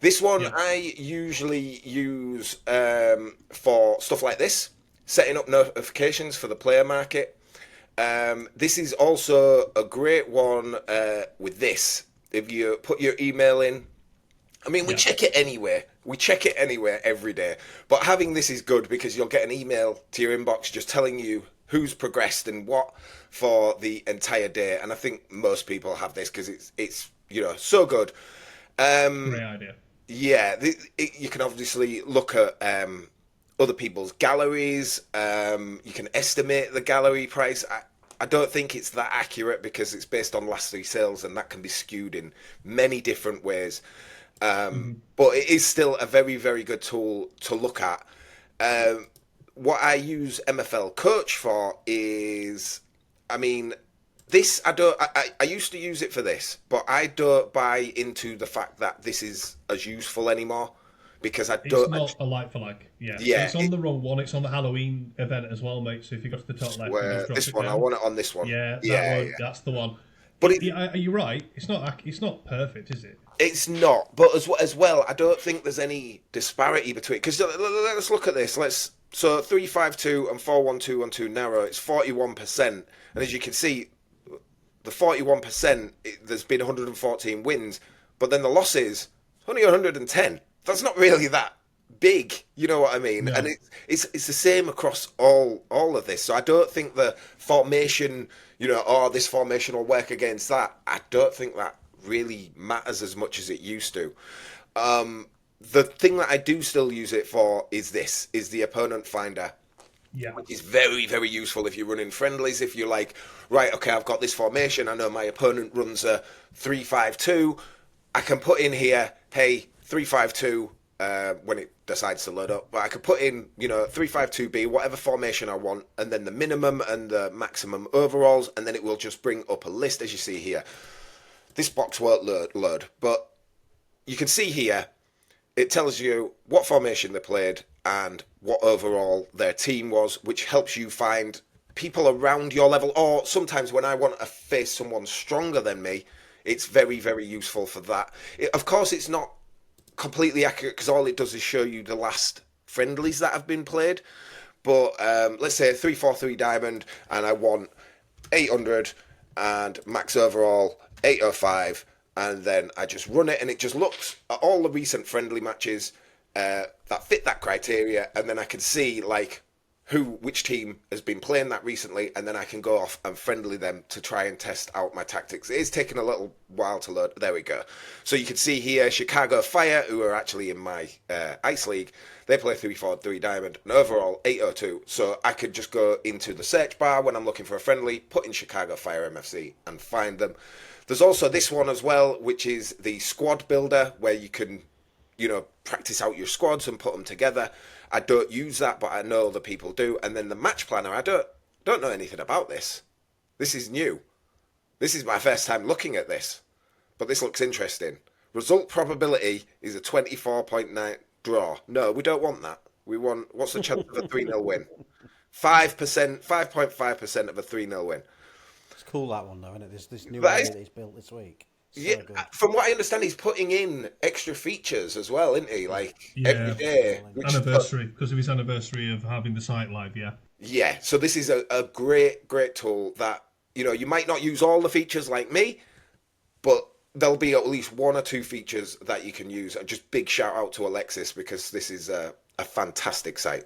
This one I usually use for stuff like this, setting up notifications for the player market. This is also a great one with this. If you put your email in, I mean, we check it anyway. We check it anywhere every day. But having this is good because you'll get an email to your inbox just telling you who's progressed and what for the entire day. And I think most people have this because it's so good. Great idea. Yeah, you can obviously look at other people's galleries. You can estimate the gallery price. I don't think it's that accurate because it's based on last 3 sales and that can be skewed in many different ways. But it is still a very, very good tool to look at. What I use MFL Coach for is, I mean, this I don't. I used to use it for this, but I don't buy into the fact that this is as useful anymore because I It's don't. not a like for like, yeah. Yeah, It's on the wrong one. It's on the Halloween event as well, mate. So if you go to the top left, you where just drop this it one, I down. want it on this one. Yeah, that Yeah, one. yeah. That's the one. But it, Yeah, you're right. It's not perfect, is it? it's not. But as well, I don't think there's any disparity between. Because let's look at this. So 352 and 41212 narrow. It's 41%, and as you can see, the 41%, there's been 114 wins, but then the losses only 110. That's not really that big, you know what I mean? No. And it's the same across all of this. So I don't think the formation, this formation will work against that. I don't think that really matters as much as it used to. The thing that I do still use it for is the opponent finder. Yeah. Which is very, very useful if you're running friendlies. If you're like, right, okay, I've got this formation. I know my opponent runs a 3-5-2. I can put in here, hey, 3-5-2 when it decides to load up. But I could put in, 3-5-2-B, whatever formation I want, and then the minimum and the maximum overalls, and then it will just bring up a list, as you see here. This box won't load, but you can see here, it tells you what formation they played and what overall their team was, which helps you find people around your level. Or sometimes when I want to face someone stronger than me, it's very, very useful for that. Of course, it's not completely accurate because all it does is show you the last friendlies that have been played. But let's say 3-4-3 diamond, and I want 800 and max overall 805. And then I just run it, and it just looks at all the recent friendly matches that fit that criteria, and then I can see which team has been playing that recently, and then I can go off and friendly them to try and test out my tactics. It is taking a little while to load. There we go. So you can see here, Chicago Fire, who are actually in my Ice League, they play 3-4-3 diamond, and overall 802. So I could just go into the search bar when I'm looking for a friendly, put in Chicago Fire MFC, and find them. There's also this one as well, which is the squad builder, where you can, practice out your squads and put them together. I don't use that, but I know other people do. And then the match planner, I don't know anything about this. This is new. This is my first time looking at this, but this looks interesting. Result probability is a 24.9 draw. No, we don't want that. We want, what's the chance of a 3-0 win? 5%, 5.5% of a 3-0 win. It's cool, that one, though, isn't it? This new That area is- that he's built this week. So Yeah, good. from what I understand, he's putting in extra features as well, isn't he? Every day. Anniversary, because of his anniversary of having the site live, yeah. Yeah, so this is a great, great tool that, you might not use all the features like me, but there'll be at least one or two features that you can use. And just big shout out to Alexis, because this is a fantastic site.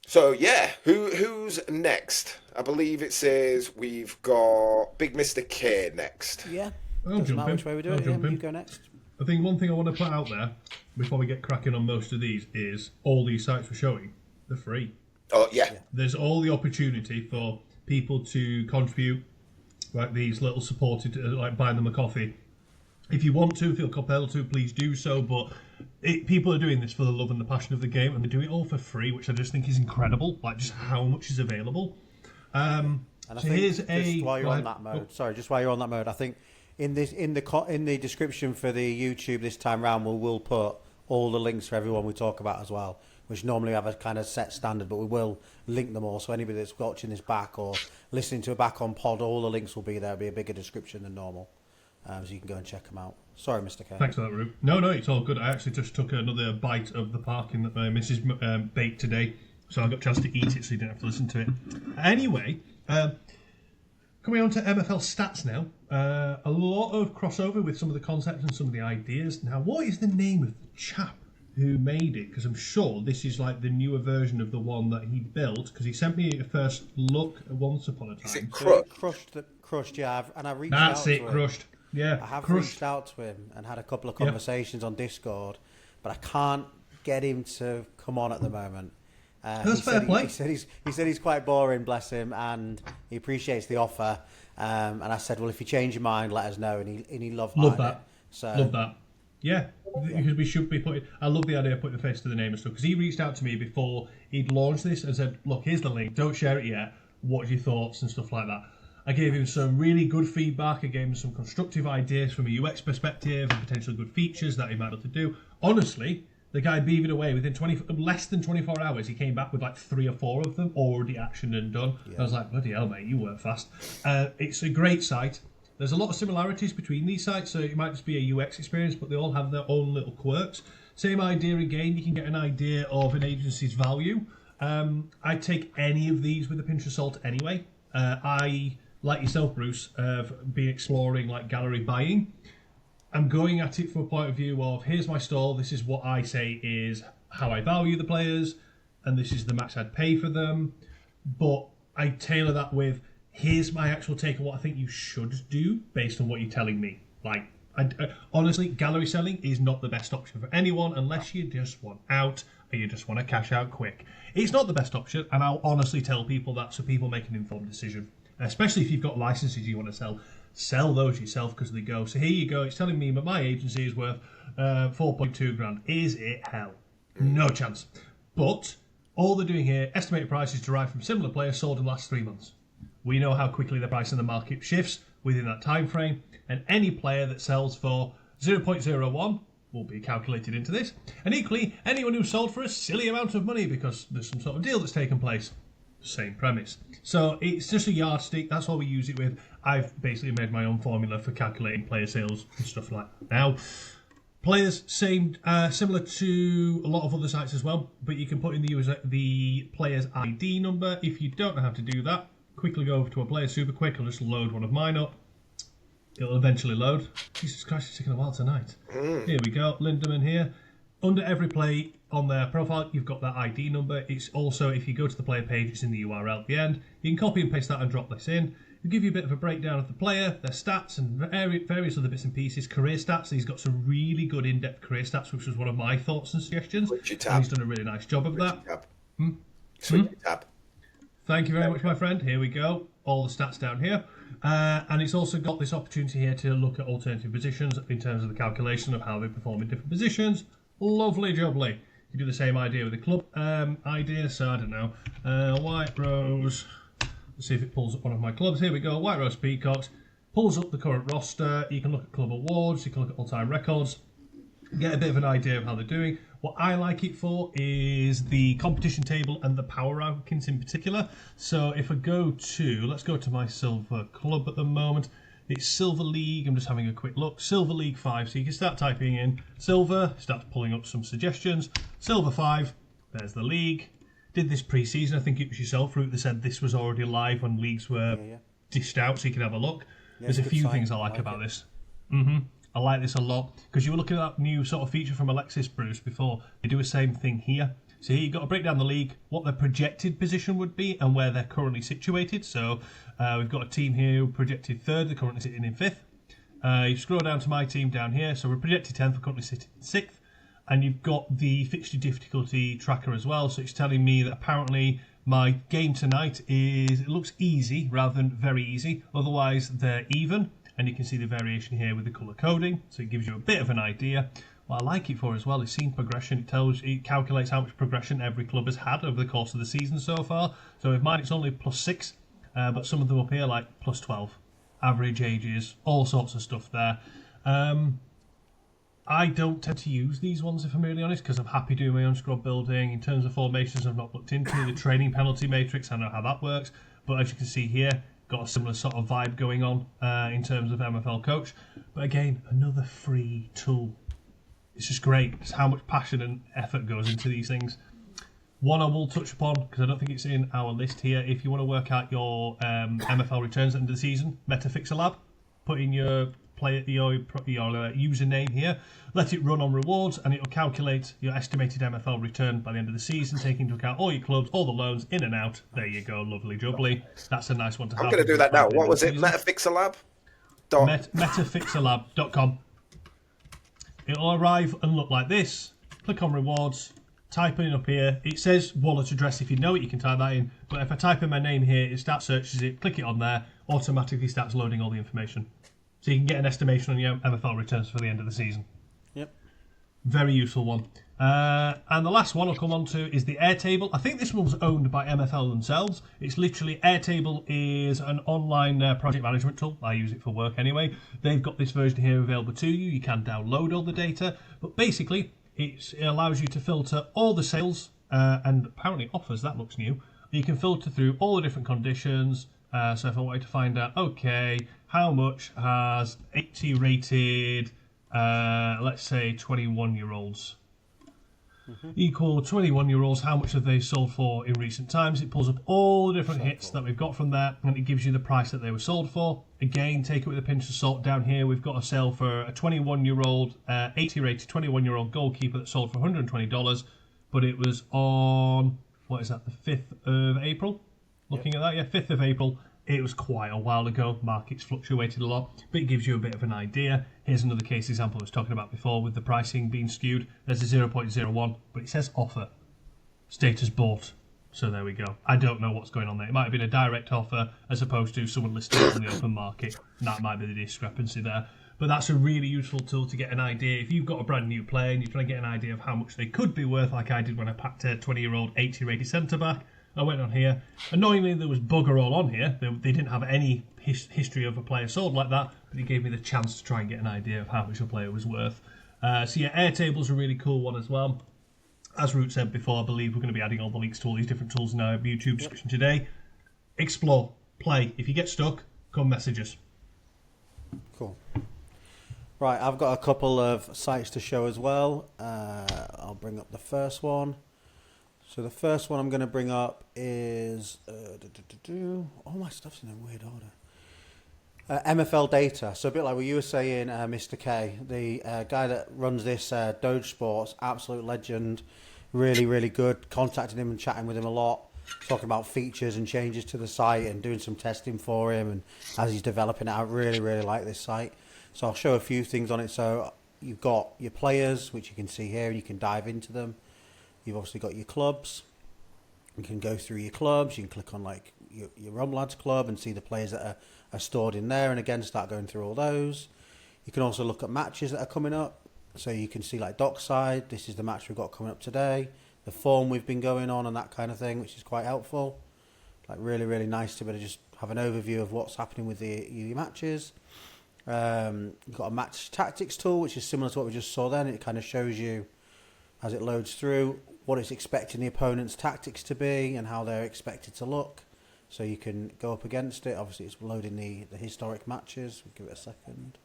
So yeah, who's next? I believe it says we've got BigMrK next. Yeah. I'll Doesn't jump matter in. which way we do I'll it. Yeah, jump in. you go next. I think one thing I want to put out there before we get cracking on most of these is all these sites we're showing, they're free. Oh yeah. There's all the opportunity for people to contribute, like these little supported, like buy them a coffee. If you want to, feel compelled to, please do so. But people are doing this for the love and the passion of the game, and they do it all for free, which I just think is incredible. Like just how much is available. And I So think here's just while you're go on ahead. that mode, just while you're on that mode, I think in the description for the YouTube this time round, we'll put all the links for everyone we talk about as well, which normally have a kind of set standard, but we will link them all. So anybody that's watching this back or listening to it back on pod, all the links will be there. It'll be a bigger description than normal, so you can go and check them out. Sorry, Mr. K. Thanks for that, Rube. No, it's all good. I actually just took another bite of the parking that my missus baked today, so I got a chance to eat it, so you didn't have to listen to it. Anyway, coming on to MFL stats now. A lot of crossover with some of the concepts and some of the ideas. Now, what is the name of the chap who made it? Because I'm sure this is like the newer version of the one that he built, because he sent me a first look once upon a time. Is it Crushed, yeah, and I reached That's out to it, him. Crushed. Yeah, I have Crushed. reached out to him and had a couple of conversations on Discord, but I can't get him to come on at the moment. That's fair play. He said he's quite boring, bless him, and he appreciates the offer. And I said, well, if you change your mind, let us know. And he loved Love that. that. So Love that. Yeah, because we should be putting. I love the idea of putting the face to the name and stuff. Because he reached out to me before he'd launched this and said, "Look, here's the link. Don't share it yet, what's your thoughts and stuff like that. I gave him some really good feedback. I gave him some constructive ideas from a UX perspective and potential good features that he might have to do. Honestly, the guy beaved away within less than 24 hours. He came back with like 3 or 4 of them already actioned and done. Yeah. I was like, bloody hell, mate, you work fast. It's a great site. There's a lot of similarities between these sites, so it might just be a UX experience, but they all have their own little quirks. Same idea again, you can get an idea of an agency's value. I'd take any of these with a pinch of salt anyway. I, like yourself, Bruce, have been exploring like gallery buying. I'm going at it from a point of view of, here's my stall, this is what I say is how I value the players, and this is the max I'd pay for them. But I tailor that with, here's my actual take on what I think you should do based on what you're telling me. Like, honestly, gallery selling is not the best option for anyone unless you just want out or you just want to cash out quick. It's not the best option, and I'll honestly tell people that so people make an informed decision. Especially if you've got licenses you want to sell those yourself because they go, so here you go, it's telling me that my agency is worth 4.2 grand. Is it hell? No chance. But all they're doing here, estimated prices derived from similar players sold in the last 3 months. We know how quickly the price in the market shifts within that time frame, and any player that sells for 0.01 will be calculated into this. And equally, anyone who sold for a silly amount of money because there's some sort of deal that's taken place. Same premise. So it's just a yardstick. That's what we use it with. I've basically made my own formula for calculating player sales and stuff like that. Now, players similar to a lot of other sites as well, but you can put in the player's ID number. If you don't know how to do that, quickly go over to a player super quick. I'll just load one of mine up. It'll eventually load. Jesus Christ, it's taking a while tonight. Here we go, Lindemann here. Under every play on their profile, you've got that ID number. It's also, if you go to the player page, it's in the URL at the end. You can copy and paste that and drop this in. It'll give you a bit of a breakdown of the player, their stats, and various other bits and pieces. Career stats, he's got some really good in-depth career stats, which was one of my thoughts and suggestions. And he's done a really nice job of that. Tab. Thank you very much, my friend. Here we go. All the stats down here. And it's also got this opportunity here to look at alternative positions in terms of the calculation of how they perform in different positions. Lovely jubbly. You do the same idea with the club idea, so I don't know. White Rose. Let's see if it pulls up one of my clubs. Here we go. White Rose Peacocks. Pulls up the current roster. You can look at club awards. You can look at all-time records. Get a bit of an idea of how they're doing. What I like it for is the competition table and the power rankings in particular. So if I go to, let's go to my silver club at the moment. It's Silver League. I'm just having a quick look. Silver League 5. So you can start typing in Silver. Starts pulling up some suggestions. Silver 5. There's the league. Did this pre-season. I think it was yourself, Root, that said this was already live when leagues were dished out, so you can have a look. There's a few things I like about this. I like this a lot because you were looking at that new sort of feature from Alexis, Bruce, before. They do the same thing here. So here you've got to break down the league, what their projected position would be and where they're currently situated. So we've got a team here who projected 3rd, they're currently sitting in 5th. You scroll down to my team down here, so we're projected 10th, we're currently sitting in 6th. And you've got the fixture difficulty tracker as well, so it's telling me that apparently my game tonight it looks easy rather than very easy, otherwise they're even. And you can see the variation here with the colour coding, so it gives you a bit of an idea. What I like it for as well is seeing progression. It calculates how much progression every club has had over the course of the season so far. So with mine it's only +6, but some of them up here like +12. Average ages, all sorts of stuff there. I don't tend to use these ones if I'm really honest, because I'm happy doing my own squad building. In terms of formations, I've not looked into the training penalty matrix. I know how that works, but as you can see here, got a similar sort of vibe going on in terms of MFL Coach. But again, another free tool. It's just great. It's how much passion and effort goes into these things. One I will touch upon, because I don't think it's in our list here. If you want to work out your MFL returns at the end of the season, MetaFixer Lab, put in your username here, let it run on rewards, and it'll calculate your estimated MFL return by the end of the season, taking into account all your clubs, all the loans, in and out. There you go, lovely jubbly. That's a nice one to have. I'm going to do that now. What was it? MetaFixer Lab? MetaFixerLab.com. It'll arrive and look like this. Click on rewards, type in up here. It says wallet address. If you know it, you can type that in. But if I type in my name here, it starts searches it, click it on there, automatically starts loading all the information. So you can get an estimation on your MFL returns for the end of the season. Yep. Very useful one. And the last one I'll come on to is the Airtable. I think this one's owned by MFL themselves. It's literally, Airtable is an online project management tool. I use it for work anyway. They've got this version here available to you. You can download all the data. But basically, it allows you to filter all the sales and apparently offers. That looks new. You can filter through all the different conditions. So if I wanted to find out, okay, how much has 80 rated, let's say 21-year-olds equal 21-year-olds, how much have they sold for in recent times? It pulls up all the different hits that we've got from that, and it gives you the price that they were sold for. Again, take it with a pinch of salt. Down here, we've got a sale for a 21-year-old, 80-rated 21-year-old goalkeeper that sold for $120, but it was on, what is that, the 5th of April? Looking at that, yeah, 5th of April. It was quite a while ago. Markets fluctuated a lot, but it gives you a bit of an idea. Here's another case example I was talking about before with the pricing being skewed. There's a 0.01, but it says offer. Status bought. So there we go. I don't know what's going on there. It might have been a direct offer as opposed to someone listing it on the open market. And that might be the discrepancy there. But that's a really useful tool to get an idea. If you've got a brand new player and you're trying to get an idea of how much they could be worth, like I did when I packed a 20-year-old 80-rated centre-back, I went on here. Annoyingly, there was bugger all on here. They didn't have any history of a player sold like that, but it gave me the chance to try and get an idea of how much a player was worth. So yeah, Airtable's a really cool one as well. As Root said before, I believe we're going to be adding all the links to all these different tools in our YouTube description today. Explore, play. If you get stuck, come message us. Cool. Right, I've got a couple of sites to show as well. I'll bring up the first one. So the first one I'm going to bring up is all my stuff's in a weird order. MFL data. So a bit like what you were saying, Mr. K, the guy that runs this Doge Sports, absolute legend, really, really good. Contacting him and chatting with him a lot, talking about features and changes to the site and doing some testing for him. And as he's developing it, I really, really like this site. So I'll show a few things on it. So you've got your players, which you can see here, and you can dive into them. You've obviously got your clubs. You can go through your clubs. You can click on like your lads club and see the players that are stored in there, and again start going through all those. You can also look at matches that are coming up. So you can see like Dockside. This is the match we've got coming up today. The form we've been going on and that kind of thing, which is quite helpful. Like really, really nice to be able to just have an overview of what's happening with your matches. You've got a match tactics tool, which is similar to what we just saw then. It kind of shows you as it loads through what it's expecting the opponent's tactics to be and how they're expected to look. So you can go up against it. Obviously, it's loading the historic matches. We'll give it a second.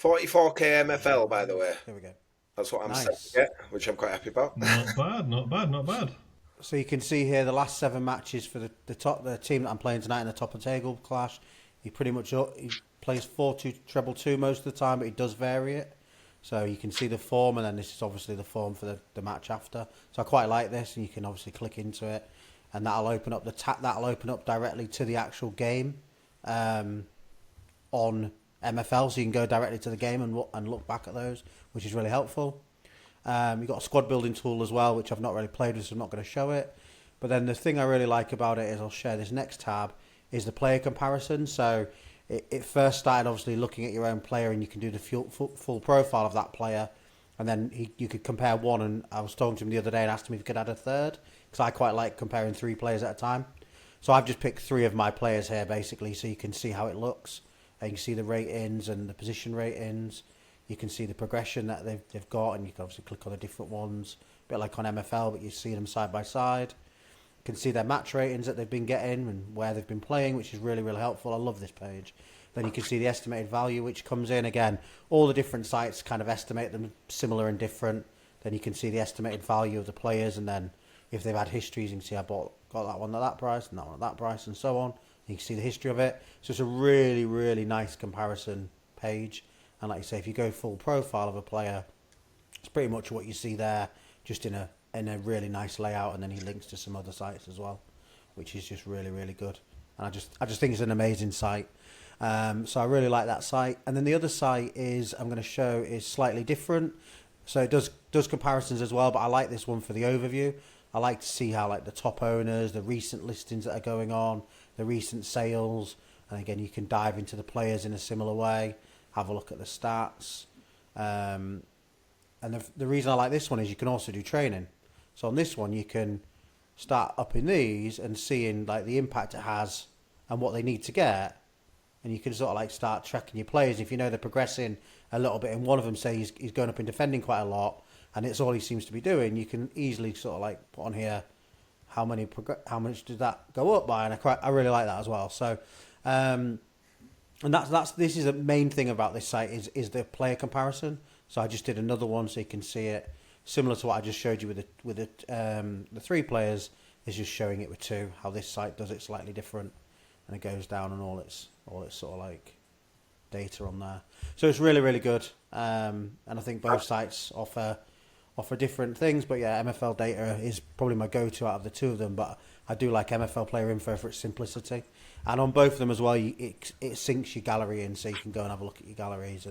44k MFL, by the way. There we go. That's what I'm Nice. set to get, which I'm quite happy about. Not bad, not bad, not bad. So you can see here the last 7 matches for the team that I'm playing tonight in the top of the table clash. He plays 4-2 treble 2 most of the time, but he does vary it. So you can see the form, and then this is obviously the form for the match after. So I quite like this, and you can obviously click into it, and that'll open up that'll open up directly to the actual game on MFL. So you can go directly to the game and look back at those, which is really helpful. You've got a squad building tool as well, which I've not really played with, so I'm not going to show it. But then the thing I really like about it is, I'll share this next tab, is the player comparison. So it first started obviously looking at your own player, and you can do the full profile of that player, and then you could compare one. And I was talking to him the other day and asked him if he could add a third, because I quite like comparing 3 players at a time. So I've just picked 3 of my players here basically, so you can see how it looks, and you can see the ratings and the position ratings. You can see the progression that they've got, and you can obviously click on the different ones, a bit like on MFL, but you see them side by side. You can see their match ratings that they've been getting and where they've been playing, which is really, really helpful. I love this page. Then you can see the estimated value, which comes in. Again, all the different sites kind of estimate them similar and different. Then you can see the estimated value of the players, and then if they've had histories, you can see got that one at that price and that one at that price, and so on. You can see the history of it. So it's a really, really nice comparison page. And like you say, if you go full profile of a player, it's pretty much what you see there, just in a really nice layout, and then he links to some other sites as well, which is just really, really good. And I just think it's an amazing site. So I really like that site. And then the other site I'm going to show is slightly different. So it does comparisons as well, but I like this one for the overview. I like to see how like the top owners, the recent listings that are going on, the recent sales, and again you can dive into the players in a similar way. have a look at the stats. And the reason I like this one is you can also do training. So on this one, you can start upping these and seeing like the impact it has and what they need to get. And you can sort of like start tracking your players. If you know they're progressing a little bit, and one of them say he's going up and defending quite a lot, and it's all he seems to be doing, you can easily sort of like put on here how much did that go up by, and I really like that as well. So, and this is the main thing about this site is the player comparison. So I just did another one so you can see it similar to what I just showed you with the 3 players. Is just showing it with 2. How this site does it slightly different, and it goes down and all its sort of like data on there. So it's really, really good. And I think both sites offer different things. But yeah, MFL data is probably my go-to out of the 2 of them. But I do like MFL player info for its simplicity. And on both of them as well, it syncs your gallery in, so you can go and have a look at your galleries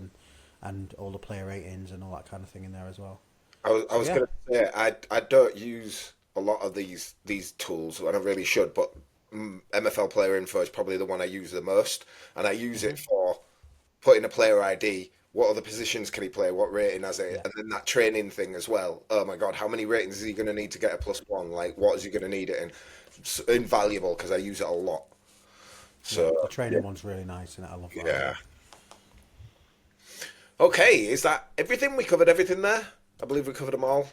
and all the player ratings and all that kind of thing in there as well. I was going to say I don't use a lot of these tools, and I really should, but MFL Player Info is probably the one I use the most, and I use it for putting a player ID. What other positions can he play? What rating has it? Yeah. And then that training thing as well. Oh my God, how many ratings is he going to need to get a +1? Like, what is he going to need it in? It's invaluable because I use it a lot. So the training one's really nice, and I love that. Yeah. Okay, is that everything? We covered everything there. I believe we covered them all.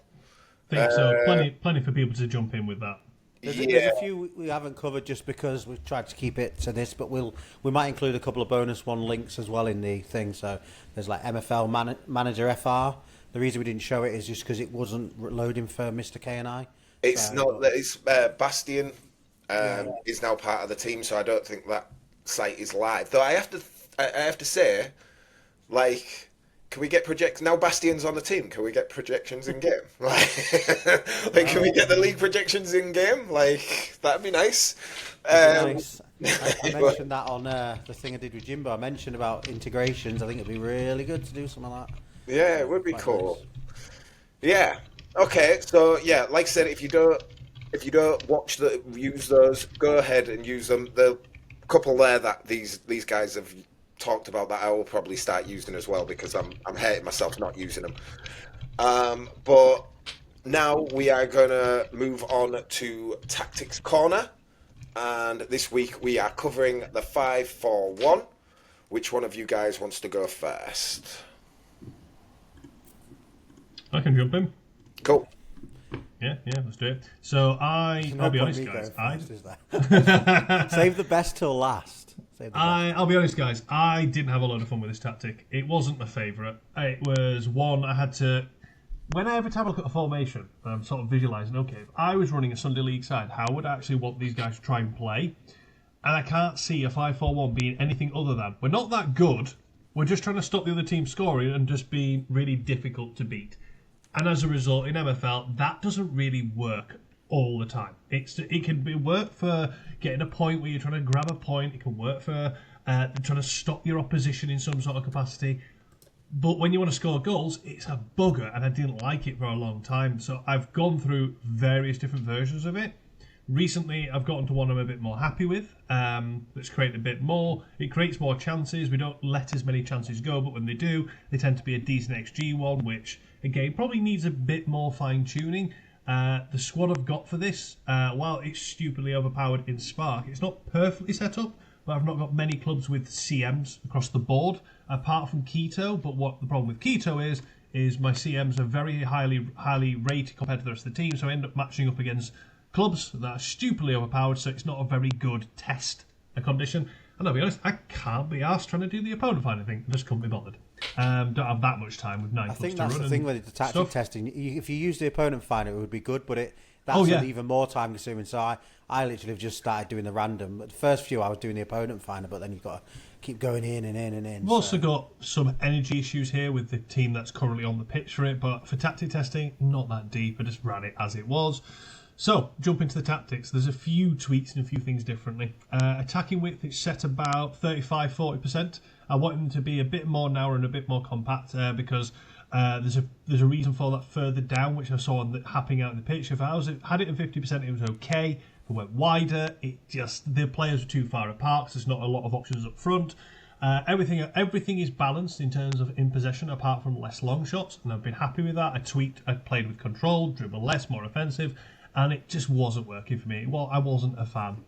I think so. Plenty for people to jump in with that. There's a few we haven't covered just because we've tried to keep it to this, but we might include a couple of bonus links as well in the thing. So there's like MFL Manager FR. The reason we didn't show it is just because it wasn't loading for Mr. K and I. It's not. It's Bastion is now part of the team, so I don't think that site is live. Though I have to say, like, can we get now? Bastion's on the team. Can we get projections in game? Like, can we get the league projections in game? Like, that'd be nice. Nice. I mentioned that on the thing I did with Jimbo. I mentioned about integrations. I think it'd be really good to do something like that. Yeah, it would be cool. Nice. Yeah. Okay. So yeah, like I said, if you don't use those, go ahead and use them. The couple there that these guys have talked about that I will probably start using as well because I'm hating myself not using them. But now we are gonna move on to Tactics Corner, and this week we are covering the 5-4-1. Which one of you guys wants to go first? I can jump in. Cool. Yeah, let's do it. So I'll be honest, guys. Save the best till last. I'll be honest, guys. I didn't have a lot of fun with this tactic. It wasn't my favourite. It was one I had to. When I ever have a look at a formation, I'm sort of visualising. Okay, if I was running a Sunday League side, how would I actually want these guys to try and play? And I can't see a 5-4-1 being anything other than we're not that good. We're just trying to stop the other team scoring and just being really difficult to beat. And as a result, in MFL, that doesn't really work all the time. It can work for getting a point where you're trying to grab a point. It can work for trying to stop your opposition in some sort of capacity. But when you want to score goals, it's a bugger, and I didn't like it for a long time. So I've gone through various different versions of it. Recently, I've gotten to one I'm a bit more happy with. That's created a bit more. It creates more chances. We don't let as many chances go, but when they do, they tend to be a decent XG one, which, again, probably needs a bit more fine-tuning. The squad I've got for this, while it's stupidly overpowered in Spark, it's not perfectly set up, but I've not got many clubs with CMs across the board, apart from Keto. But what the problem with Keto is my CMs are very highly rated compared to the rest of the team, so I end up matching up against clubs that are stupidly overpowered, so it's not a very good test condition. And I'll be honest, I can't be arsed trying to do the opponent finder thing. I just couldn't be bothered. Don't have that much time with 9 clubs to run. I think that's the thing with the tactic testing. If you use the opponent finder, it would be good, but that's even more time consuming. So I literally have just started doing the random. But the first few I was doing the opponent finder, but then you've got to keep going in and in and in. We've also got some energy issues here with the team that's currently on the pitch for it, but for tactic testing, not that deep. I just ran it as it was. So, jump into the tactics. There's a few tweaks and a few things differently. Attacking width is set about 35-40%. I want them to be a bit more narrow and a bit more compact because there's a reason for that further down, which I saw happening out in the pitch. If I had it at 50%, it was okay. If I went wider, the players were too far apart, so there's not a lot of options up front. Everything is balanced in terms of in possession, apart from less long shots, and I've been happy with that. I played with control, dribble less, more offensive, and it just wasn't working for me. Well, I wasn't a fan.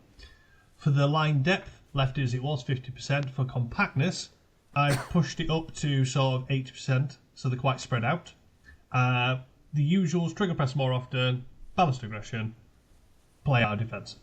For the line depth, left it as it was, 50%. For compactness, I pushed it up to sort of 80%, so they're quite spread out. The usuals, trigger press more often, balanced aggression, play out defence.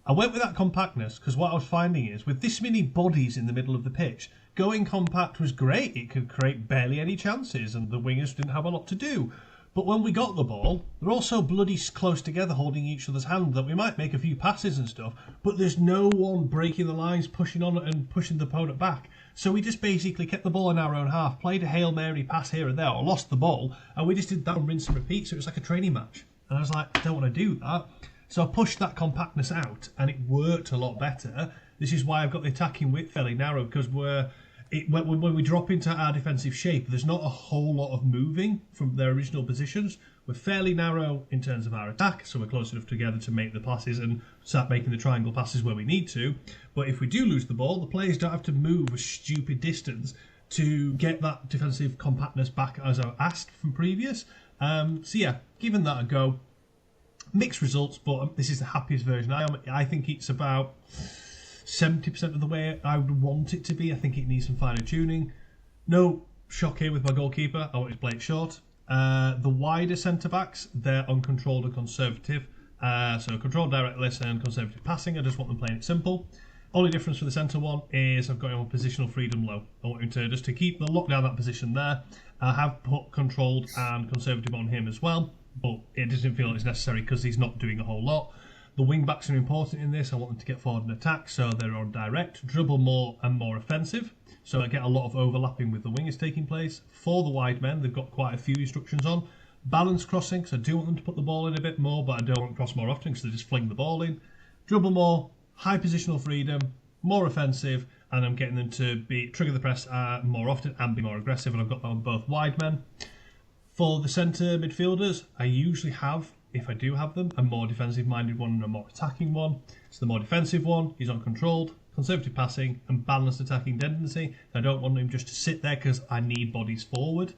I went with that compactness because what I was finding is, with this many bodies in the middle of the pitch, going compact was great. It could create barely any chances, and the wingers didn't have a lot to do. But when we got the ball, they're all so bloody close together holding each other's hand that we might make a few passes and stuff, but there's no one breaking the lines, pushing on and pushing the opponent back. So we just basically kept the ball in our own half, played a Hail Mary pass here and there, or lost the ball, and we just did that and rinse and repeat, so it was like a training match. And I was like, I don't want to do that. So I pushed that compactness out, and it worked a lot better. This is why I've got the attacking width fairly narrow, because when we drop into our defensive shape, there's not a whole lot of moving from their original positions. We're fairly narrow in terms of our attack, so we're close enough together to make the passes and start making the triangle passes where we need to. But if we do lose the ball, the players don't have to move a stupid distance to get that defensive compactness back as I asked from previous. So yeah, giving that a go. Mixed results, but this is the happiest version I am. I think it's about 70% of the way I would want it to be. I think it needs some finer tuning. No shock here with my goalkeeper. I want to play it short. The wider centre-backs, they're uncontrolled and conservative. So controlled directness and conservative passing. I just want them playing it simple. Only difference for the centre one is I've got him on positional freedom low. I want him to just to keep the lock down that position there. I have put controlled and conservative on him as well, but it doesn't feel it's necessary because he's not doing a whole lot. The wing backs are important in this. I want them to get forward and attack, so they're on direct, dribble more and more offensive. So I get a lot of overlapping with the wingers taking place. For the wide men, they've got quite a few instructions on. Balance crossing, because I do want them to put the ball in a bit more, but I don't want to cross more often because they just fling the ball in. Dribble more, high positional freedom, more offensive, and I'm getting them to trigger the press more often and be more aggressive, and I've got that on both wide men. For the centre midfielders, I usually have, if I do have them, a more defensive-minded one and a more attacking one. So the more defensive one is uncontrolled, conservative passing, and balanced attacking tendency. I don't want him just to sit there because I need bodies forward.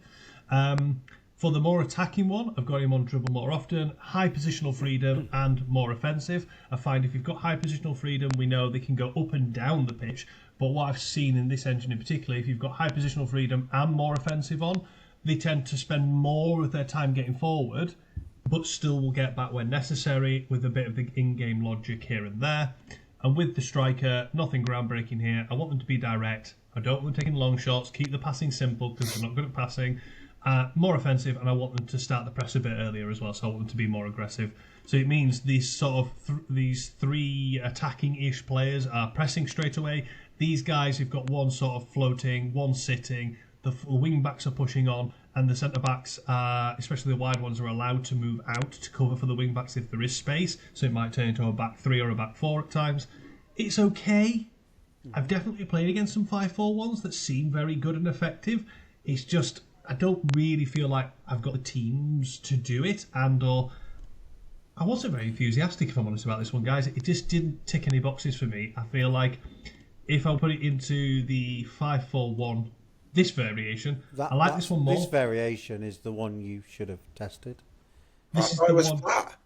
For the more attacking one, I've got him on dribble more often, high positional freedom, and more offensive. I find if you've got high positional freedom, we know they can go up and down the pitch. But what I've seen in this engine in particular, if you've got high positional freedom and more offensive on, they tend to spend more of their time getting forward, but still will get back when necessary with a bit of the in-game logic here and there. And with the striker, nothing groundbreaking here. I want them to be direct. I don't want them taking long shots. Keep the passing simple because they're not good at passing. More offensive, and I want them to start the press a bit earlier as well, so I want them to be more aggressive. So it means these sort of these three attacking-ish players are pressing straight away. These guys have got one sort of floating, one sitting. The wing backs are pushing on, and the centre backs, especially the wide ones, are allowed to move out to cover for the wing backs if there is space. So it might turn into a back three or a back four at times. It's okay. I've definitely played against some 5-4-1s that seem very good and effective. It's just I don't really feel like I've got the teams to do it, or I wasn't very enthusiastic, if I'm honest, about this one, guys. It just didn't tick any boxes for me. I feel like if I put it into the 5-4-1, this variation, I like this one more. This variation is the one you should have tested. This is the was one. Flat.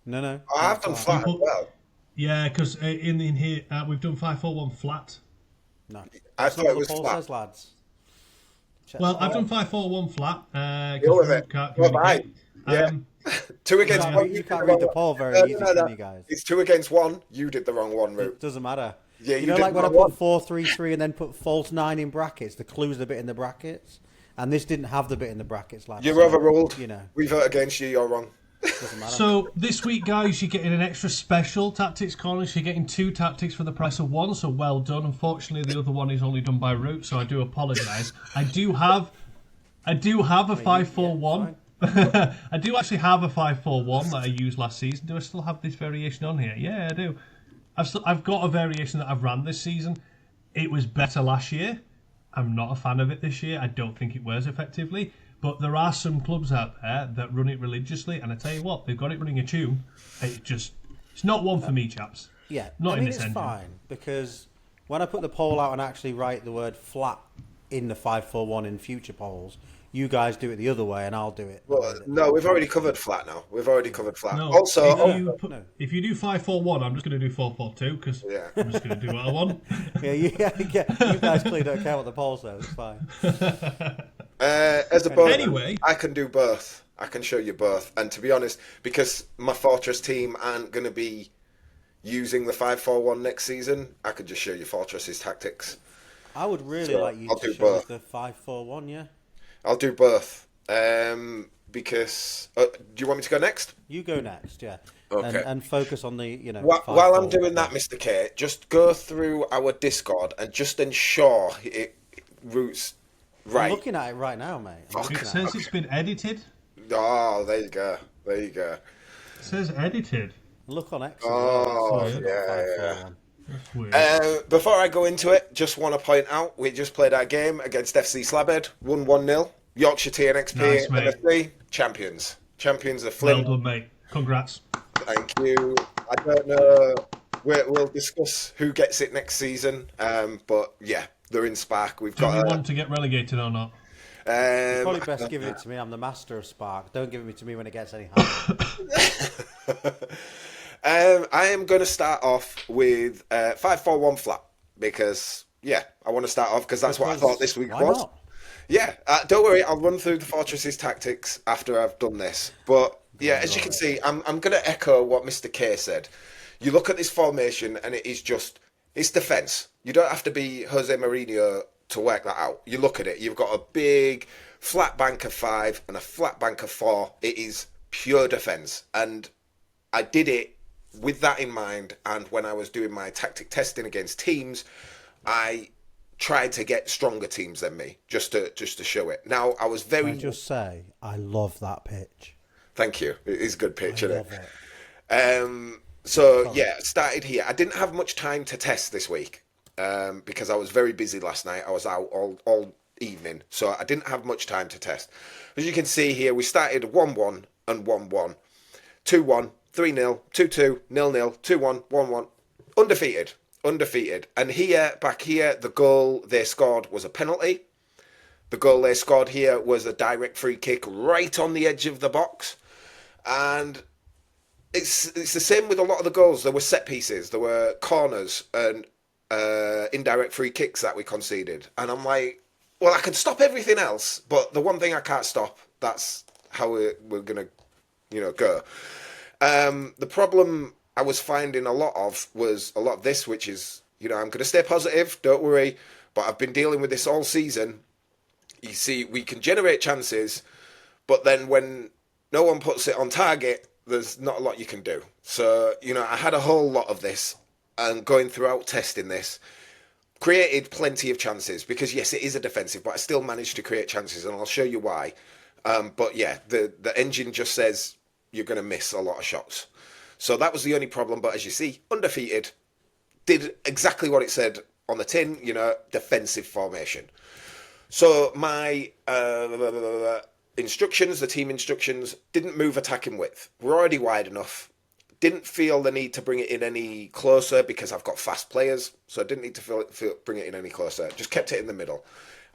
No. I have done flat as well. Yeah, because in here we've done 5-4-1 flat. No, I thought it was flat. Says, lads. Well, I've done 5-4-1 flat. You're with it. Yeah. 2 against 1. You can't read the poll very easy, can you guys? It's 2 against 1. You did the wrong one, Root. It doesn't matter. Yeah, you know, like when I put 4-3-3 and then put false 9 in brackets, the clue's the bit in the brackets, and this didn't have the bit in the brackets. Like you're overruled. You know, we vote against you. You're wrong. Doesn't matter. So this week, guys, you're getting an extra special tactics corner. You're getting 2 tactics for the price of 1. So well done. Unfortunately, the other one is only done by Root, so I do apologise. I do have a 5-4-1. I do actually have a 5-4-1 that I used last season. Do I still have this variation on here? Yeah, I do. I've got a variation that I've ran this season. It was better last year. I'm not a fan of it this year. I don't think it wears effectively. But there are some clubs out there that run it religiously, and I tell you what, they've got it running a tune. It's not one for me, chaps. Yeah, not I mean, in this it's engine. fine because when I put the poll out and actually write the word flat in the 5-4-1 in future polls, you guys do it the other way and I'll do it. Well, no, we've already covered flat now. We've already covered flat. No, Also, if you do 5-4-1, I'm just going to do 4-4-2 because Yeah. I'm just going to do what I want. You guys clearly don't care what the poll says. It's fine. as a bonus, Anyway. I can do both. I can show you both. And to be honest, because my Fortress team aren't going to be using the 5-4-1 next season, I could just show you Fortress's tactics. I would really So, like you I'll to do show us both. the 5-4-1, yeah? I'll do both. Because do you want me to go next? You go next, yeah. Okay. And focus on the, While I'm 5-4-1. doing that, Mr. K, just go through our Discord and just ensure it routes right. I'm looking at it right now, mate. It says it's been edited. Oh, there you go. There you go. It says edited. Look on X. Oh, as well. yeah. That's weird. Before I go into it, just want to point out we just played our game against FC Slabhead, won 1-0. Yorkshire Tea XP, Nice, mate. MFL, champions. Champions of Well Flint. done, mate. Congrats. Thank you. I don't know. We'll discuss who gets it next season. But yeah, they're in Spark. We've Do we got. want to get relegated or not? Probably best giving it to me. I'm the master of Spark. Don't give it to me when it gets any higher. I am going to start off with 5-4-1 flat because I want to start off because that's what I thought this week Why was. not? Yeah, don't worry. I'll run through the Fortress's tactics after I've done this. But yeah, as you can see, I'm going to echo what Mr. K said. You look at this formation and it's defence. You don't have to be Jose Mourinho to work that out. You look at it. You've got a big flat bank of 5 and a flat bank of 4. It is pure defence. And I did it with that in mind. And when I was doing my tactic testing against teams, I tried to get stronger teams than me just to show it. Now I was very. Can I just say, I love that pitch. Thank you. It is a good pitch, I isn't love it. it? So yeah, started here. I didn't have much time to test this week because I was very busy last night. I was out all evening, so I didn't have much time to test. As you can see here, we started 1-1 and 1-1, 2-1, 3-0, 2-2, 0-0, 2-1, 1-1, undefeated. And back here, the goal they scored was a penalty. The goal they scored here was a direct free kick right on the edge of the box. And it's the same with a lot of the goals. There were set pieces, there were corners and indirect free kicks that we conceded. And I'm like, well, I can stop everything else, but the one thing I can't stop, that's how we're going to go. The problem I was finding a lot of this, which is, I'm going to stay positive, don't worry, but I've been dealing with this all season. You see, we can generate chances, but then when no one puts it on target, there's not a lot you can do. So, I had a whole lot of this, and going throughout testing this, created plenty of chances, because yes, it is a defensive, but I still managed to create chances, and I'll show you why. But yeah, the engine just says you're going to miss a lot of shots. So that was the only problem, but as you see, undefeated, did exactly what it said on the tin, defensive formation. So my instructions, the team instructions, didn't move attacking width. We're already wide enough. Didn't feel the need to bring it in any closer because I've got fast players, so I didn't need to bring it in any closer. Just kept it in the middle.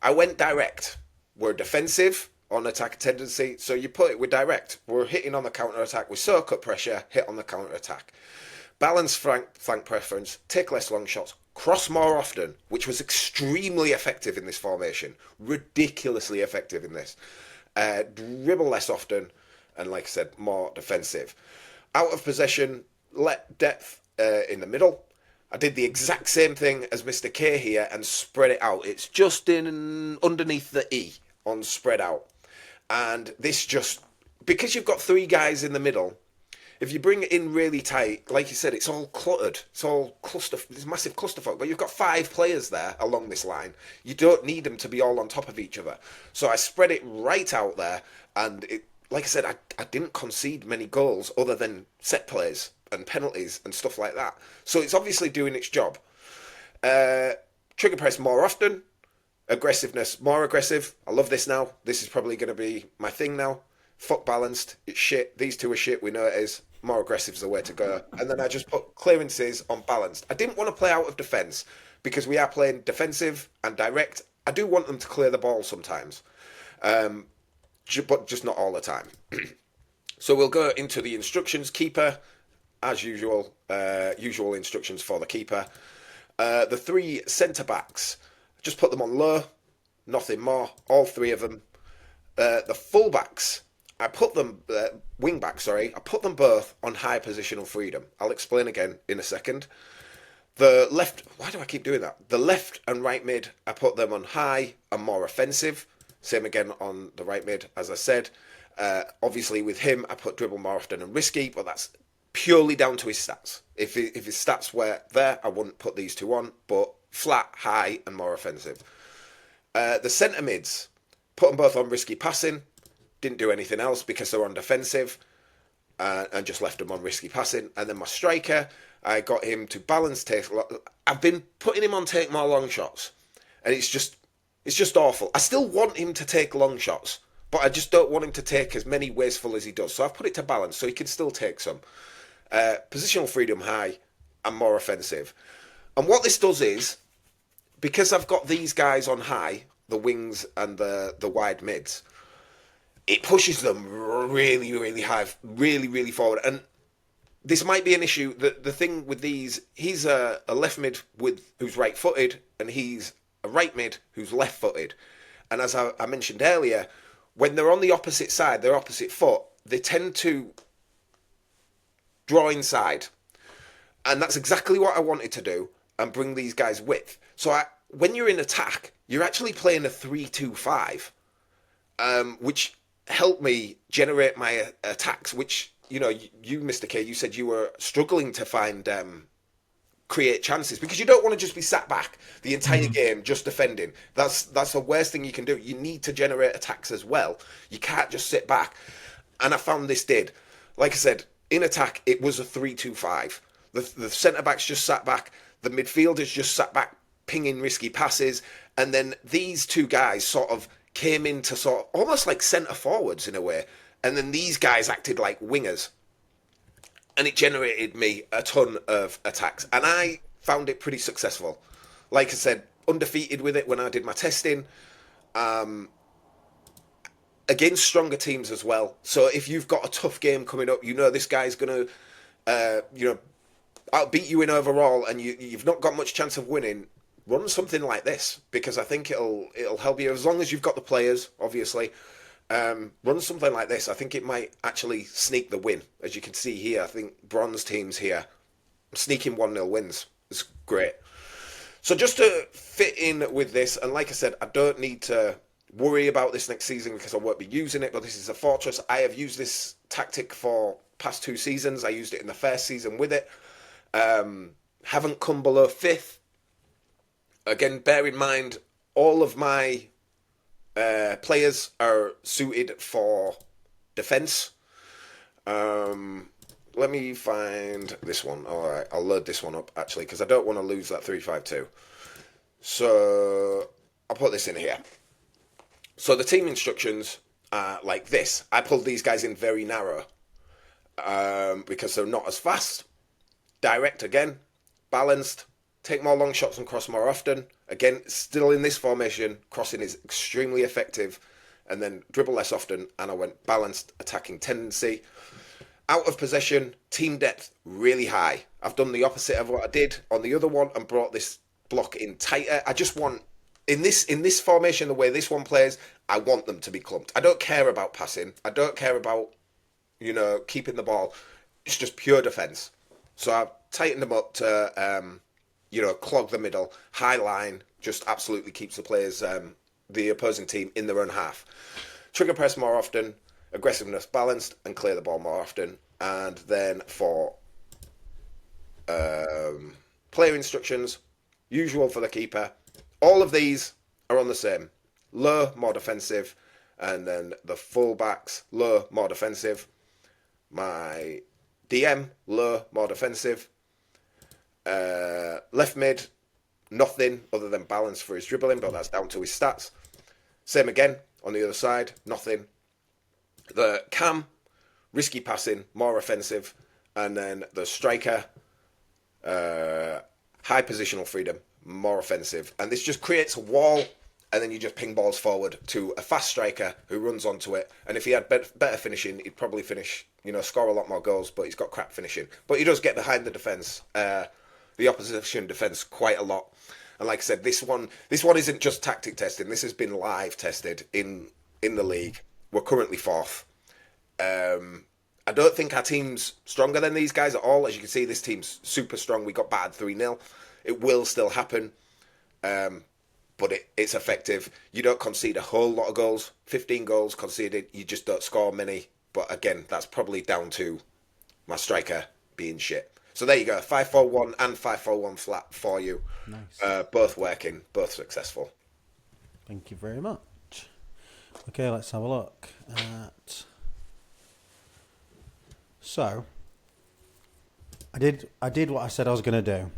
I went direct. We're defensive on attack tendency, so you put it with direct. We're hitting on the counter attack. We soak up pressure, hit on the counter attack. Balance flank preference, take less long shots, cross more often, which was extremely effective in this formation. Ridiculously effective in this. Dribble less often, and like I said, more defensive. Out of possession, let depth in the middle. I did the exact same thing as Mr. K here and spread it out. It's just in underneath the E on spread out. And this just, because you've got 3 guys in the middle, if you bring it in really tight, like you said, it's all cluttered. It's all it's massive clusterfuck. But you've got 5 players there along this line. You don't need them to be all on top of each other. So I spread it right out there, and it, like I said, I didn't concede many goals other than set plays and penalties and stuff like that. So it's obviously doing its job. Trigger press more often. Aggressiveness more aggressive. I love this now. This is probably going to be my thing now. Fuck balanced. It's shit. These two are shit. We know it is. More aggressive is the way to go. And then I just put clearances on balanced. I didn't want to play out of defence because we are playing defensive and direct, I do want them to clear the ball sometimes, but just not all the time. So we'll go into the instructions. Keeper, as usual, usual instructions for the keeper. The 3 centre-backs, just put them on low, nothing more, all 3 of them. The full-backs, I put them, wing-backs, sorry, I put them both on high positional freedom. I'll explain again in a second. The left, why do I keep doing that? The left and right mid, I put them on high and more offensive. Same again on the right mid, as I said. Obviously with him, I put dribble more often and risky, but that's purely down to his stats. If his stats were there, I wouldn't put these 2 on, but flat, high and more offensive. The centre mids, put them both on risky passing. Didn't do anything else because they're on defensive, and just left them on risky passing. And then my striker, I got him to balance take. I've been putting him on take more long shots, and it's just awful. I still want him to take long shots, but I just don't want him to take as many wasteful as he does. So I've put it to balance so he can still take some. Positional freedom high and more offensive. And what this does is, because I've got these guys on high, the wings and the wide mids, it pushes them really, really high, really, really forward. And this might be an issue. The thing with these, he's a left mid who's right-footed, and he's a right mid who's left-footed. And as I mentioned earlier, when they're on the opposite side, their opposite foot, they tend to draw inside. And that's exactly what I wanted to do and bring these guys width. So when you're in attack, you're actually playing a 3-2-5, which helped me generate my attacks, which, you know, you, Mr. K, you said you were struggling to find create chances because you don't want to just be sat back the entire game just defending. That's the worst thing you can do. You need to generate attacks as well. You can't just sit back. And I found this did. Like I said, in attack, it was a 3-2-5. The centre-backs just sat back. The midfielders just sat back, pinging risky passes. And then these 2 guys sort of came into sort of almost like centre forwards in a way. And then these guys acted like wingers. And it generated me a ton of attacks. And I found it pretty successful. Like I said, undefeated with it when I did my testing. Against stronger teams as well. So if you've got a tough game coming up, you know this guy's going to, outbeat you in overall, and you've not got much chance of winning, run something like this, because I think it'll help you, as long as you've got the players, obviously. Run something like this. I think it might actually sneak the win. As you can see here, I think bronze teams here, sneaking 1-0 wins. It's great. So just to fit in with this, and like I said, I don't need to worry about this next season because I won't be using it, but this is a fortress. I have used this tactic for past 2 seasons. I used it in the first season with it. Haven't come below 5th. Again, bear in mind, all of my players are suited for defense. Let me find this one. All right, I'll load this one up actually because I don't want to lose that 3-5-2. So I'll put this in here. So the team instructions are like this. I pulled these guys in very narrow because they're not as fast. Direct again, balanced, take more long shots and cross more often. Again, still in this formation, crossing is extremely effective. And then dribble less often, and I went balanced attacking tendency. Out of possession, team depth really high. I've done the opposite of what I did on the other one and brought this block in tighter. I just want, in this formation, the way this one plays, I want them to be clumped. I don't care about passing. I don't care about, keeping the ball. It's just pure defence. So I've tightened them up to, clog the middle. High line just absolutely keeps the players, the opposing team, in their own half. Trigger press more often, aggressiveness balanced, and clear the ball more often. And then for player instructions, usual for the keeper. All of these are on the same. Low, more defensive. And then the full-backs, low, more defensive. My DM, low, more defensive. Left mid, nothing other than balance for his dribbling, but that's down to his stats. Same again on the other side, nothing. The cam, risky passing, more offensive. And then the striker, high positional freedom, more offensive. And this just creates a wall, and then you just ping balls forward to a fast striker who runs onto it. And if he had better finishing, he'd probably finish, score a lot more goals, but he's got crap finishing. But he does get behind the defence, the opposition defence, quite a lot. And like I said, this one isn't just tactic testing. This has been live tested in the league. We're currently fourth. I don't think our team's stronger than these guys at all. As you can see, this team's super strong. We got battered 3-0. It will still happen, but it's effective. You don't concede a whole lot of goals. 15 goals conceded. You just don't score many. But again, that's probably down to my striker being shit. So there you go. 5-4-1 and 5-4-1 flat for you. Nice. Both working, both successful. Thank you very much. Okay, let's have a look at... So, I did what I said I was going to do.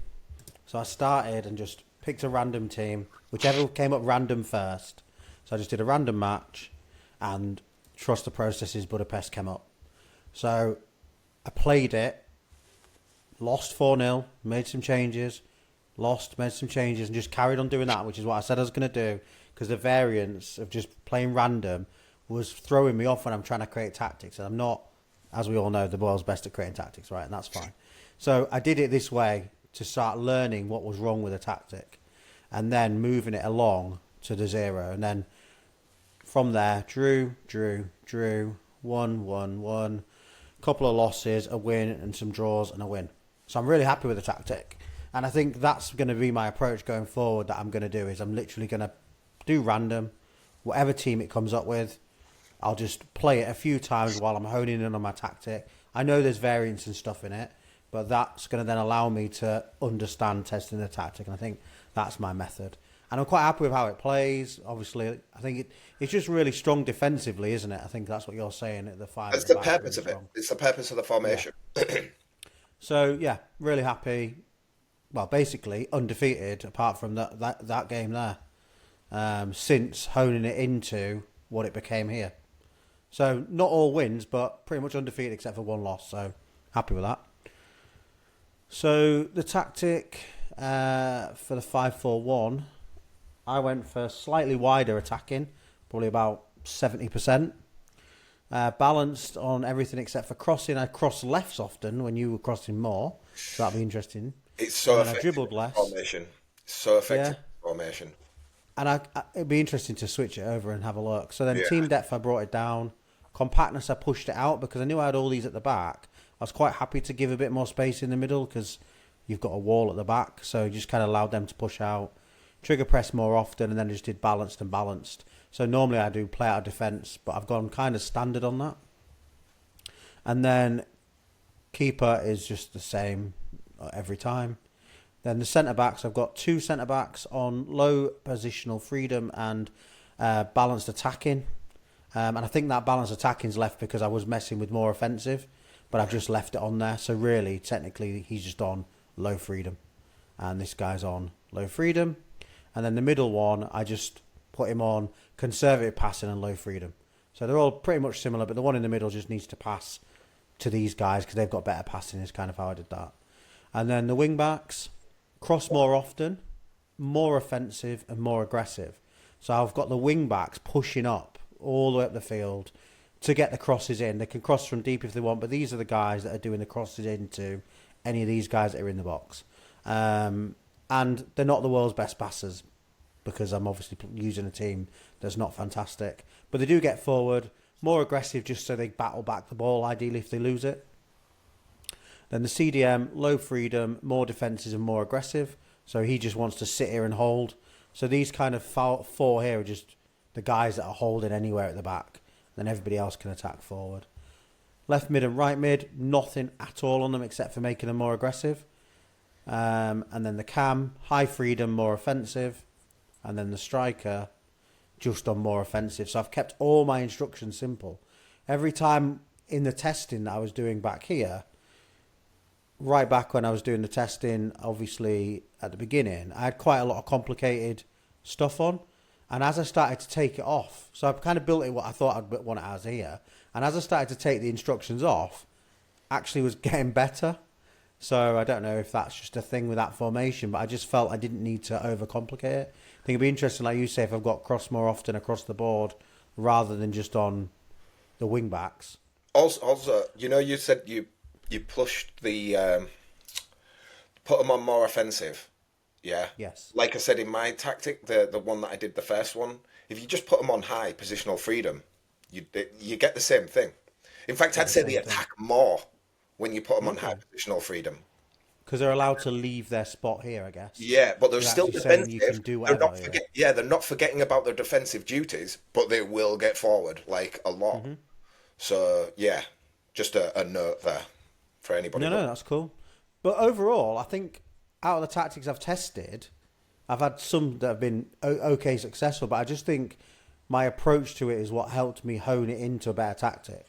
So I started and just picked a random team, whichever came up random first. So I just did a random match, and trust the processes, Budapest came up. So I played it, lost 4-0, made some changes, made some changes, and just carried on doing that, which is what I said I was going to do, because the variance of just playing random was throwing me off when I'm trying to create tactics, and I'm not, as we all know, the world's best at creating tactics, right? And that's fine. So I did it this way to start learning what was wrong with the tactic, and then moving it along to the 0. And then from there, drew, 1-1-1, couple of losses, a win, and some draws, and a win. So I'm really happy with the tactic. And I think that's going to be my approach going forward that I'm going to do, is I'm literally going to do random, whatever team it comes up with. I'll just play it a few times while I'm honing in on my tactic. I know there's variance and stuff in it, but that's going to then allow me to understand testing the tactic, and I think that's my method. And I'm quite happy with how it plays. Obviously, I think it's just really strong defensively, isn't it? I think that's what you're saying at the 5. That's the purpose of it. It's the purpose of the formation. Yeah. So, yeah, really happy. Well, basically, undefeated, apart from that game there, since honing it into what it became here. So, not all wins, but pretty much undefeated except for one loss. So, happy with that. So, the tactic for the 5-4-1, I went for slightly wider attacking, probably about 70%. Balanced on everything except for crossing. I crossed lefts often when you were crossing more. So, that'll be interesting. It's so effective. I dribbled less. Formation. So effective formation. And it'd be interesting to switch it over and have a look. So then team depth, I brought it down. Compactness, I pushed it out because I knew I had all these at the back. I was quite happy to give a bit more space in the middle because you've got a wall at the back. So just kind of allowed them to push out. Trigger press more often, and then I just did balanced and balanced. So normally I do play out of defence, but I've gone kind of standard on that. And then keeper is just the same every time. Then the centre-backs, I've got 2 centre-backs on low positional freedom and balanced attacking. And I think that balanced attacking's left because I was messing with more offensive, but I've just left it on there. So really, technically, he's just on low freedom. And this guy's on low freedom. And then the middle one, I just put him on conservative passing and low freedom. So they're all pretty much similar, but the one in the middle just needs to pass to these guys because they've got better passing is kind of how I did that. And then the wing-backs, cross more often, more offensive and more aggressive. So I've got the wing-backs pushing up all the way up the field to get the crosses in. They can cross from deep if they want, but these are the guys that are doing the crosses into any of these guys that are in the box. And they're not the world's best passers because I'm obviously using a team that's not fantastic. But they do get forward, more aggressive just so they battle back the ball, ideally, if they lose it. Then the CDM, low freedom, more defensive and more aggressive. So he just wants to sit here and hold. So these kind of 4 here are just the guys that are holding anywhere at the back. Then everybody else can attack forward. Left mid and right mid, nothing at all on them except for making them more aggressive. And then the cam, high freedom, more offensive. And then the striker, just on more offensive. So I've kept all my instructions simple. Every time in the testing that I was doing back here, right back when I was doing the testing, obviously at the beginning, I had quite a lot of complicated stuff on. And as I started to take it off, so I've kind of built it what I thought I'd want it as here. And as I started to take the instructions off, actually was getting better. So I don't know if that's just a thing with that formation, but I just felt I didn't need to overcomplicate it. I think it'd be interesting, like you say, if I've got cross more often across the board rather than just on the wing backs. Also, you said you pushed the put them on more offensive. Yeah. Yes. Like I said in my tactic, the one that I did the first one, if you just put them on high positional freedom, you get the same thing. In fact, Get I'd the say same they thing. attack more when you put them on high Okay. positional freedom. Because they're allowed to leave their spot here, I guess. Yeah, but they're You're still actually saying you defensive. can do They're whatever not here. they're not forgetting about their defensive duties, but they will get forward like a lot. So yeah, just a note there for anybody. No, that's cool. But overall, I think out of the tactics I've tested, I've had some that have been okay successful, but I just think my approach to it is what helped me hone it into a better tactic.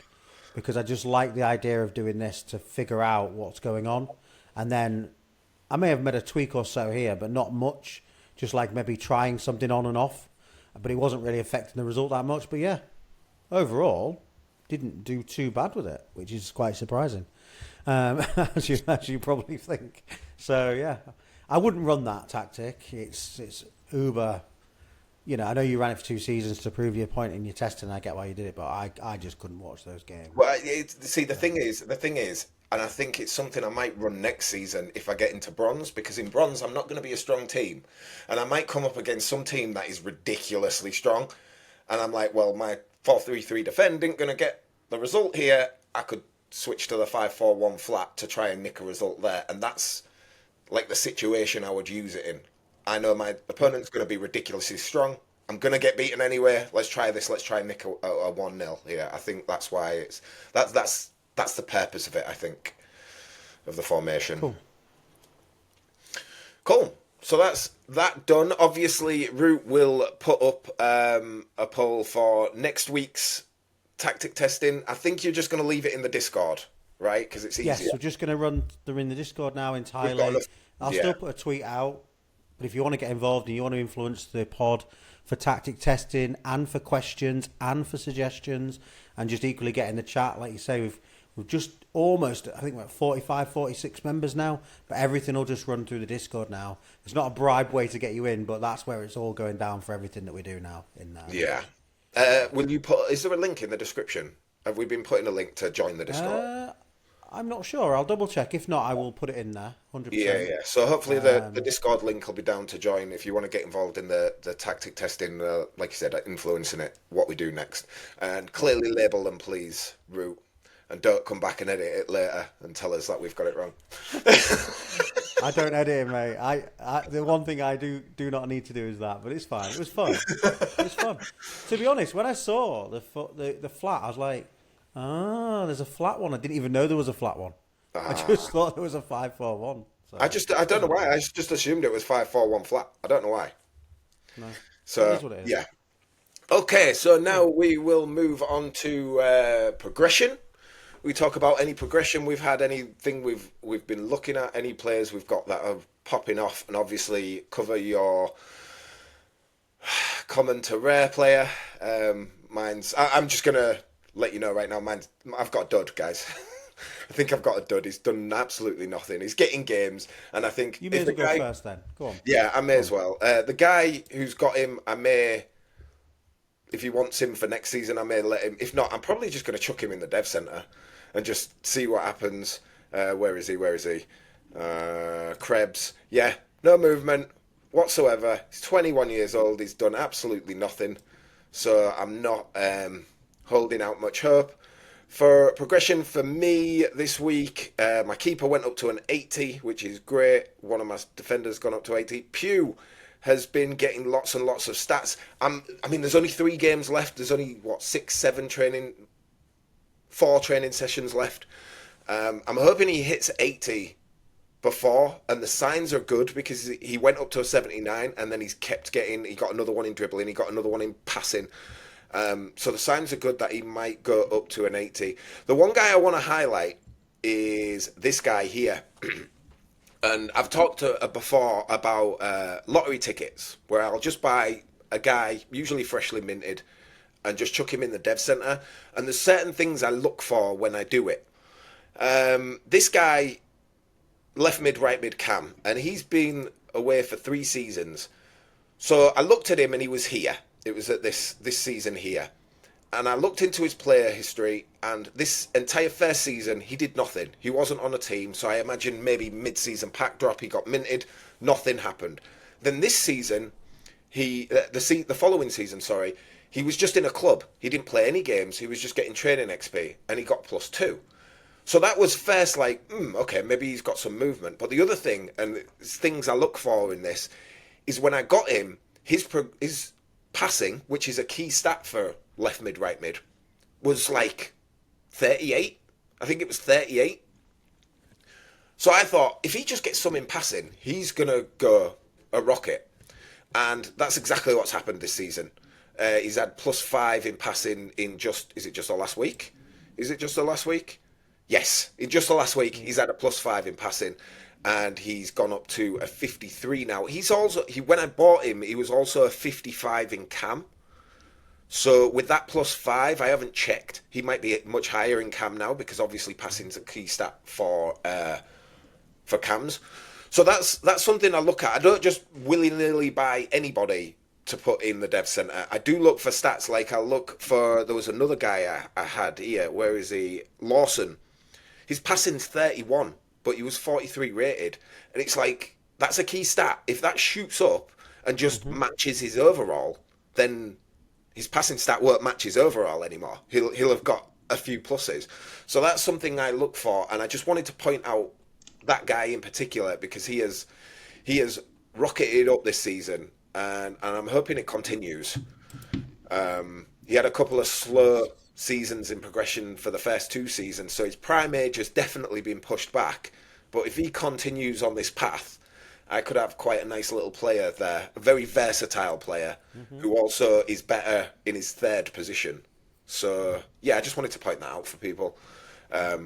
Because I just like the idea of doing this to figure out what's going on. And then I may have made a tweak or so here, but not much. Just like maybe trying something on and off. But it wasn't really affecting the result that much. But yeah, overall, didn't do too bad with it, which is quite surprising, as you probably think. So yeah, I wouldn't run that tactic. It's uber. I know you ran it for 2 seasons to prove your point in your testing. And I get why you did it, but I just couldn't watch those games. Well, see, the thing is, and I think it's something I might run next season if I get into bronze, because in bronze I'm not going to be a strong team, and I might come up against some team that is ridiculously strong, and I'm like, well, my 4-3-3 defend ain't going to get the result here. I could switch to the 5-4-1 flat to try and nick a result there, and that's like the situation I would use it in. I know my opponent's going to be ridiculously strong. I'm going to get beaten anyway. Let's try this. Let's try and nick a 1-0 here. I think that's why that's the purpose of it, I think, of the formation. Cool. So that's that done. Obviously, Root will put up a poll for next week's tactic testing. I think you're just going to leave it in the Discord, right? Because it's easier. Yes, we're just going to run. They're in the Discord now We've got entirely. enough- I'll yeah. still put a tweet out. But if you want to get involved and you want to influence the pod for tactic testing and for questions and for suggestions and just equally get in the chat, like you say, we've just almost, I think we're at 45, 46 members now, but everything will just run through the Discord now. It's not a bribe way to get you in, but that's where it's all going down for everything that we do now. Yeah. Will you put? Is there a link in the description? Have we been putting a link to join the Discord? I'm not sure. I'll double check. If not, I will put it in there. 100%. Yeah. So hopefully the Discord link will be down to join if you want to get involved in the tactic testing, like you said, influencing it, what we do next. And clearly label them, please, Root. And don't come back and edit it later and tell us that we've got it wrong. I don't edit it, mate. The one thing I do not need to do is that, but it's fine. It was fun. It was fun. To be honest, when I saw the flat, I was like, there's a flat one. I didn't even know there was a flat one. I just thought there was a 5-4-1. So. I don't know why. I just assumed it was 5-4-1 flat. I don't know why. No. So It is what it is. yeah. Okay, so now we will move on to progression. We talk about any progression we've had, anything we've been looking at, any players we've got that are popping off, and obviously cover your common to rare player. I'm just gonna let you know right now. I've got a dud, guys. I think I've got a dud. He's done absolutely nothing. He's getting games, and I think You may as well go first then. Go on. Yeah, I may as well. The guy who's got him, I may. If he wants him for next season, I may let him. If not, I'm probably just going to chuck him in the dev center and just see what happens. Where is he? Krebs. Yeah, no movement whatsoever. He's 21 years old. He's done absolutely nothing. So I'm not holding out much hope. For progression for me this week, my keeper went up to an 80, which is great. One of my defenders gone up to 80. Pew has been getting lots and lots of stats. There's only 3 games left. There's only, 4 training sessions left. I'm hoping he hits 80 before, and the signs are good because he went up to a 79, and then he's kept getting, he got another one in dribbling, he got another one in passing. So the signs are good that he might go up to an 80. The one guy I want to highlight is this guy here. And I've talked before about lottery tickets, where I'll just buy a guy, usually freshly minted, and just chuck him in the dev center. And there's certain things I look for when I do it. This guy left mid, right mid cam, and he's been away for 3 seasons. So I looked at him and he was here. It was at this season here. And I looked into his player history, and this entire first season, he did nothing. He wasn't on a team, so I imagine maybe mid-season pack drop, he got minted, nothing happened. Then this season, the following season, sorry, he was just in a club. He didn't play any games. He was just getting training XP, and he got +2. So that was first like, okay, maybe he's got some movement. But the other thing, and things I look for in this, is when I got him, his passing, which is a key stat for left mid, right mid, was like 38. I think it was 38. So I thought, if he just gets some in passing, he's going to go a rocket. And that's exactly what's happened this season. He's had +5 in passing in is it just the last week? Is it just the last week? Yes, in just the last week, he's had a +5 in passing. And he's gone up to a 53 now. When I bought him, he was also a 55 in cam. So with that +5, I haven't checked. He might be much higher in cam now because obviously passing's a key stat for cams. So that's something I look at. I don't just willy-nilly buy anybody to put in the dev center. I do look for stats. Like there was another guy I had here. Where is he? Lawson. His passing's 31, but he was 43 rated. And it's like, that's a key stat. If that shoots up and just matches his overall, then his passing stat won't match his overall anymore. He'll have got a few pluses. So that's something I look for, and I just wanted to point out that guy in particular because he has rocketed up this season, and I'm hoping it continues. He had a couple of slow seasons in progression for the first 2 seasons, so his prime age has definitely been pushed back. But if he continues on this path, I could have quite a nice little player there, a very versatile player who also is better in his 3rd position. So, yeah, I just wanted to point that out for people.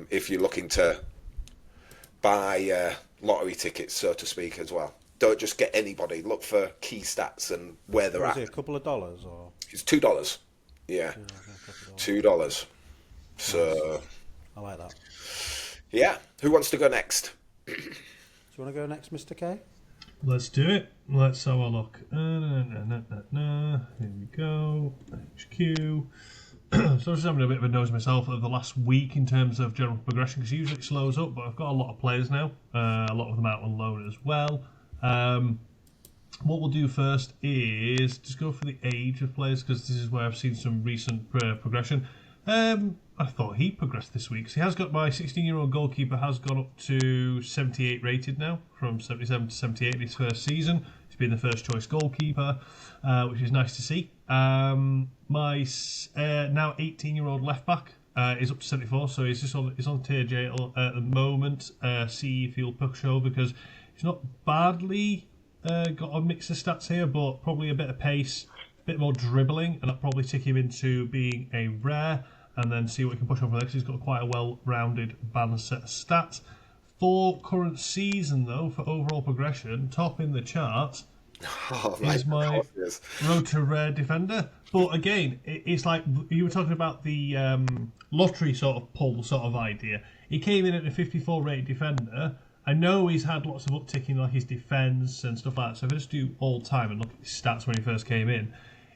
If you're looking to buy lottery tickets, so to speak, as well. Don't just get anybody. Look for key stats and where they're at. Is it a couple of dollars? Or? It's $2. Yeah, $2. So, I like that. Yeah, who wants to go next? Do you want to go next, Mr. K? Let's do it. Let's have a look. Here we go. HQ. So I was just having a bit of a nose myself of the last week in terms of general progression because usually it slows up, but I've got a lot of players now. A lot of them out on loan as well. What we'll do first is just go for the age of players because this is where I've seen some recent progression. I thought he progressed this week. So he has got my 16-year-old goalkeeper has gone up to 78 rated now, from 77 to 78 in his first season. He's been the first choice goalkeeper, which is nice to see. My now 18-year-old left back is up to 74, so he's on tier J at the moment. See if he'll push over because he's not badly got a mix of stats here, but probably a bit of pace, a bit more dribbling, and that'll probably tick him into being a rare. And then see what he can push over there because he's got quite a well-rounded, balanced set of stats. For current season, though, for overall progression, top in the chart is my road to rare defender. But again, it's like you were talking about the lottery sort of pull sort of idea. He came in at a 54 rated defender. I know he's had lots of uptick in like his defence and stuff like that. So if I just do all time and look at his stats when he first came in,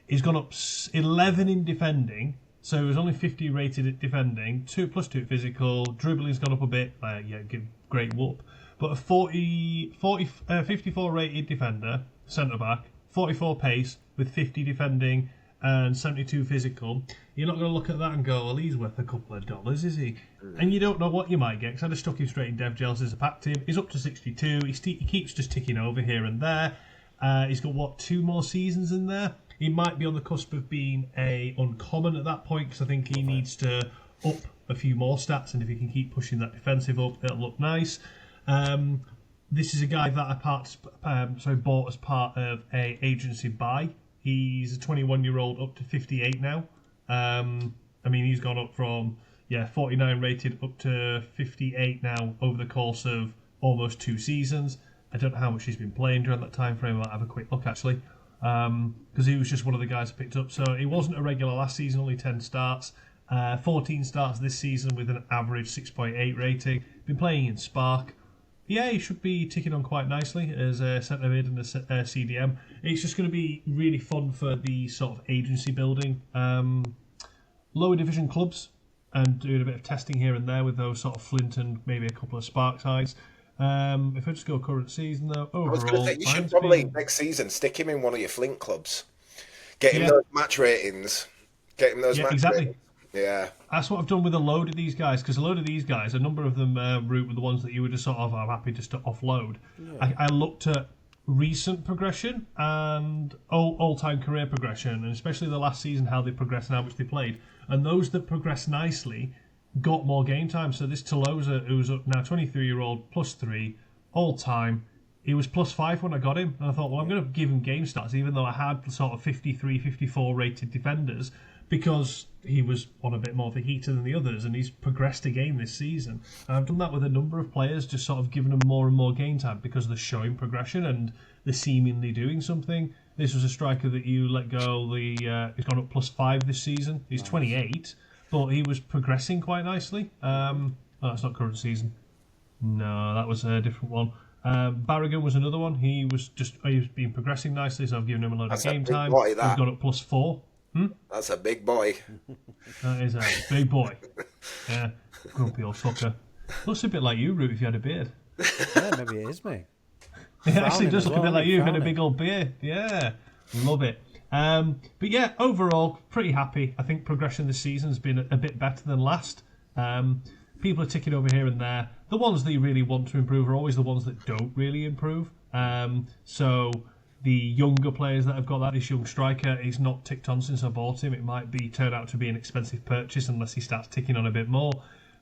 he's gone up 11 in defending. So he was only 50 rated at defending, 2 at physical, dribbling's gone up a bit, give great whoop. But a 54 rated defender, centre back, 44 pace with 50 defending and 72 physical. You're not going to look at that and go, well, he's worth a couple of dollars, is he? And you don't know what you might get, because I just stuck him straight in Dev Gels as a pack team. He's up to 62, he keeps just ticking over here and there. He's got, 2 more seasons in there? He might be on the cusp of being a uncommon at that point because I think he needs to up a few more stats, and if he can keep pushing that defensive up, it'll look nice. This is a guy that I bought as part of a agency buy. He's a 21-year-old up to 58 now. He's gone up from 49 rated up to 58 now over the course of almost 2 seasons. I don't know how much he's been playing during that time frame. I might have a quick look actually. Because he was just one of the guys I picked up. So he wasn't a regular last season, only 10 starts. 14 starts this season with an average 6.8 rating. Been playing in Spark. Yeah, he should be ticking on quite nicely as a centre mid and a CDM. It's just going to be really fun for the sort of agency building, lower division clubs, and doing a bit of testing here and there with those sort of Flint and maybe a couple of Spark sides. If I just go current season though, I was going to overall, say, you should mine's probably been- next season stick him in one of your Flint clubs. Get him Yeah. those match ratings. Get him those Yeah, match exactly. ratings. Yeah. That's what I've done with a load of these guys, because a load of these guys, a number of them root with the ones that you were just sort of happy just to offload. Yeah. I looked at recent progression and all-time career progression, and especially the last season, how they progressed and how much they played. And those that progressed nicely got more game time. So this Tolosa, who's now 23-year-old, +3, all-time, he was +5 when I got him. And I thought, well, I'm going to give him game stats, even though I had sort of 53, 54 rated defenders, because he was on a bit more of a heater than the others, and he's progressed again this season. And I've done that with a number of players, just sort of giving them more and more game time because they're showing progression and they're seemingly doing something. This was a striker that you let go. He's gone up +5 this season. He's 28, but he was progressing quite nicely. Oh, that's not current season. No, that was a different one. Barragan was another one. He's been progressing nicely, so I've given him a lot of game time. Boy, He's gone up +4. That's a big boy. That is a big boy. Yeah, grumpy old fucker. Looks a bit like you, Root, if you had a beard. Yeah, maybe it is me. It actually does look a bit like you if you had a frowning. big old beard. Yeah, love it. But yeah, overall, pretty happy. I think progression this season's been a bit better than last. People are ticking over here and there. The ones that you really want to improve are always the ones that don't really improve. So the younger players that have got that, this young striker, he's not ticked on since I bought him. It might be turn out to be an expensive purchase unless he starts ticking on a bit more.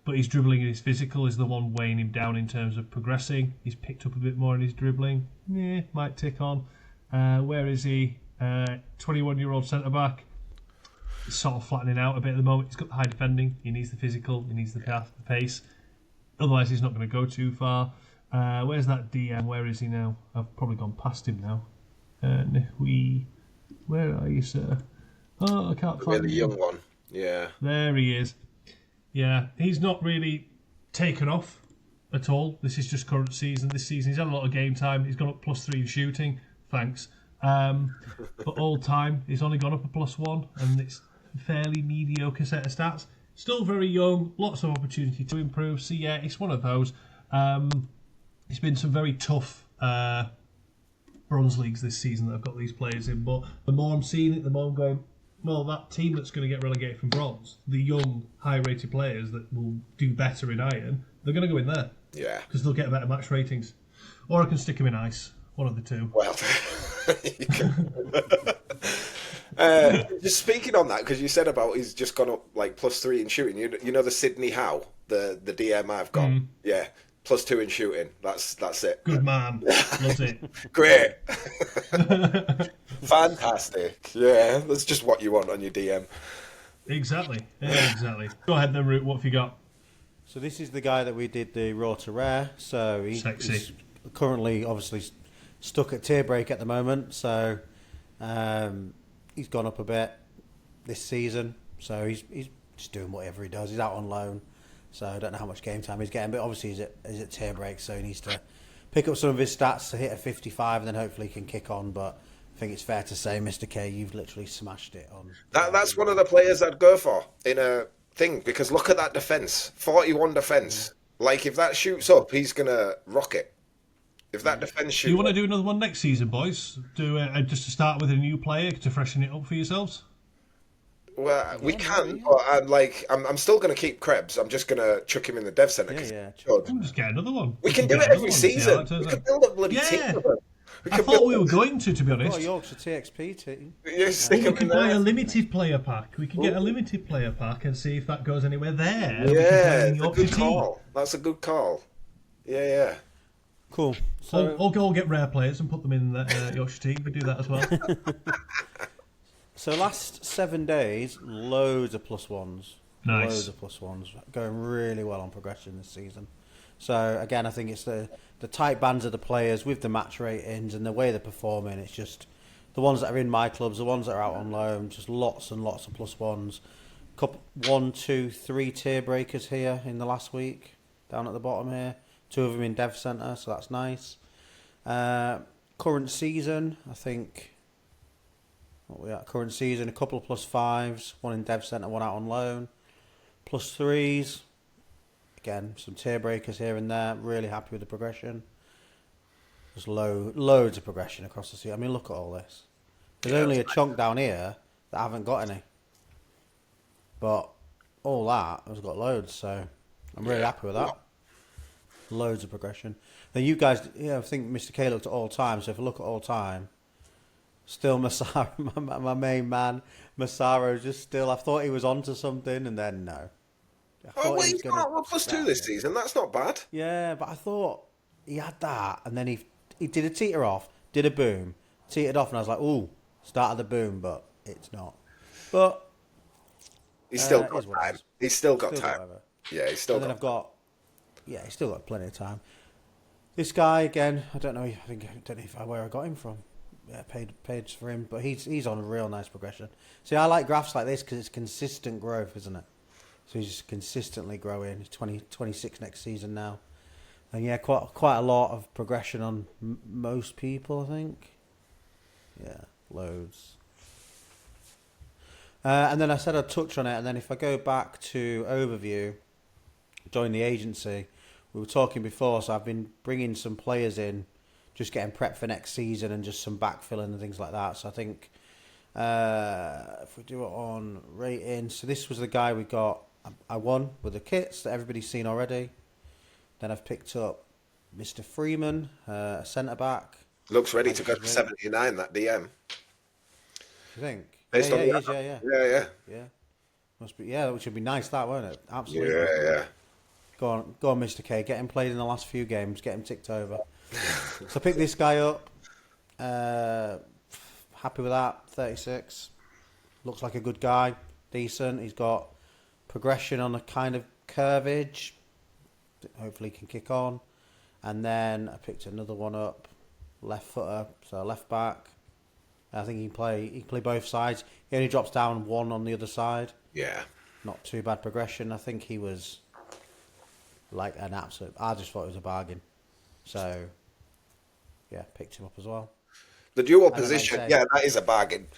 But his dribbling and his physical is the one weighing him down in terms of progressing. He's picked up a bit more in his dribbling. Yeah, might tick on. Where is he? 21-year-old centre-back. He's sort of flattening out a bit at the moment. He's got the high defending. He needs the physical. He needs the pace. Otherwise, he's not going to go too far. Where's that DM? Where is he now? I've probably gone past him now. Where are you, sir? Oh, I can't find The him. young one. Yeah. There he is. Yeah, he's not really taken off at all. This is just current season. This season he's had a lot of game time. He's gone up +3 in shooting. Thanks. But all time he's only gone up a +1, and it's a fairly mediocre set of stats. Still very young. Lots of opportunity to improve. So yeah, it's one of those. It's been some very tough bronze leagues this season that I've got these players in, but the more I'm seeing it, the more I'm going, well, that team that's going to get relegated from bronze, the young, high-rated players that will do better in iron, they're going to go in there. Yeah. Because they'll get better match ratings. Or I can stick them in ice. One of the two. Well, you can. Just speaking on that, because you said about he's just gone up like +3 in shooting. You know the Sydney Howe, the DM I've got. Yeah, +2 in shooting. That's it. Good man. Loves it. Great. Fantastic. Yeah, that's just what you want on your DM. Exactly. Yeah, exactly. Go ahead then, Root. What have you got? So this is the guy that we did the raw to rare. So Sexy. he's currently obviously stuck at tier break at the moment. So he's gone up a bit this season. So he's just doing whatever he does. He's out on loan. So I don't know how much game time he's getting, but obviously he's at tier break, so he needs to pick up some of his stats to hit a 55, and then hopefully he can kick on. But I think it's fair to say, Mr. K, you've literally smashed it on. That's one of the players I'd go for in a thing, because look at that defence, 41 defence. Like if that shoots up, he's gonna rock it. If that defence shoots, Do you want to do another one next season, boys? Do just to start with a new player to freshen it up for yourselves? well, we can, but I'm still gonna keep Krebs. I'm just gonna chuck him in the dev centre. Yeah. We'll just get another one. We can do get it another every one, see how season. that turns We out. can build a bloody team. Yeah. Of them. We I can thought build we were going to be Oh, honest. Yorkshire Tea XP team. Yeah, stick We them could in buy a there. limited player pack. We can get a limited player pack and see if that goes anywhere there. We can Yeah, play in it's a Yorkshire good Tea. call. That's a good call. Yeah. Cool. So Or go get rare players and put them in Yorkshire Tea. We can do that as well. So last 7 days, loads of +1s. Nice. Loads of +1s. Going really well on progression this season. So again, I think it's the tight bands of the players with the match ratings and the way they're performing. It's just the ones that are in my clubs, the ones that are out on loan, just lots and lots of +1s. Couple, 1, 2, 3 tier breakers here in the last week, down at the bottom here. 2 of them in Dev Centre, so that's nice. Current season, I think. What we at? Current season, a couple of +5s, 1 in Dev Centre, 1 out on loan. +3s. Again, some tier breakers here and there. Really happy with the progression. There's loads of progression across the season. I mean, look at all this. There's only a chunk down here that I haven't got any. But all that has got loads, so I'm really happy with that. Loads of progression. Then you guys, I think Mr. K looked at all time, so if I look at all time, still Massaro, my main man, Massaro's just still, I thought he was onto something, and then no. Well, he's got a +2 this season. That's not bad. Yeah, but I thought he had that, and then he did a teeter off, did a boom, teetered off, and I was like, ooh, started the boom, but it's not. But he's still got time. He's still got time. Yeah, he's still and got. He's still got plenty of time. This guy again, I don't know. I don't know where I got him from. Yeah, paid for him, but he's on a real nice progression. See, I like graphs like this because it's consistent growth, isn't it? So he's just consistently growing. He's 26 next season now, and yeah, quite a lot of progression on most people, I think. Yeah, loads. And then I said I'd touch on it, and then if I go back to overview, join the agency. We were talking before, so I've been bringing some players in, just getting prepped for next season and just some backfilling and things like that. So I think if we do it on rating, so this was the guy we got. I won with the kits that everybody's seen already. Then I've picked up Mr. Freeman, centre back. Looks ready to go for 79. That DM. You think? Based on yeah. Must be which would be nice, that won't it? Absolutely. Yeah. Go on, Mr. K. Get him played in the last few games. Get him ticked over. So I picked this guy up. Happy with that. 36. Looks like a good guy. Decent. He's got progression on a kind of curvage. Hopefully he can kick on. And then I picked another one up. Left footer, so left back. I think he can play both sides. He only drops down 1 on the other side. Yeah. Not too bad progression. I think he was like an absolute. I just thought it was a bargain. So, yeah, picked him up as well. The dual position, that is a bargain.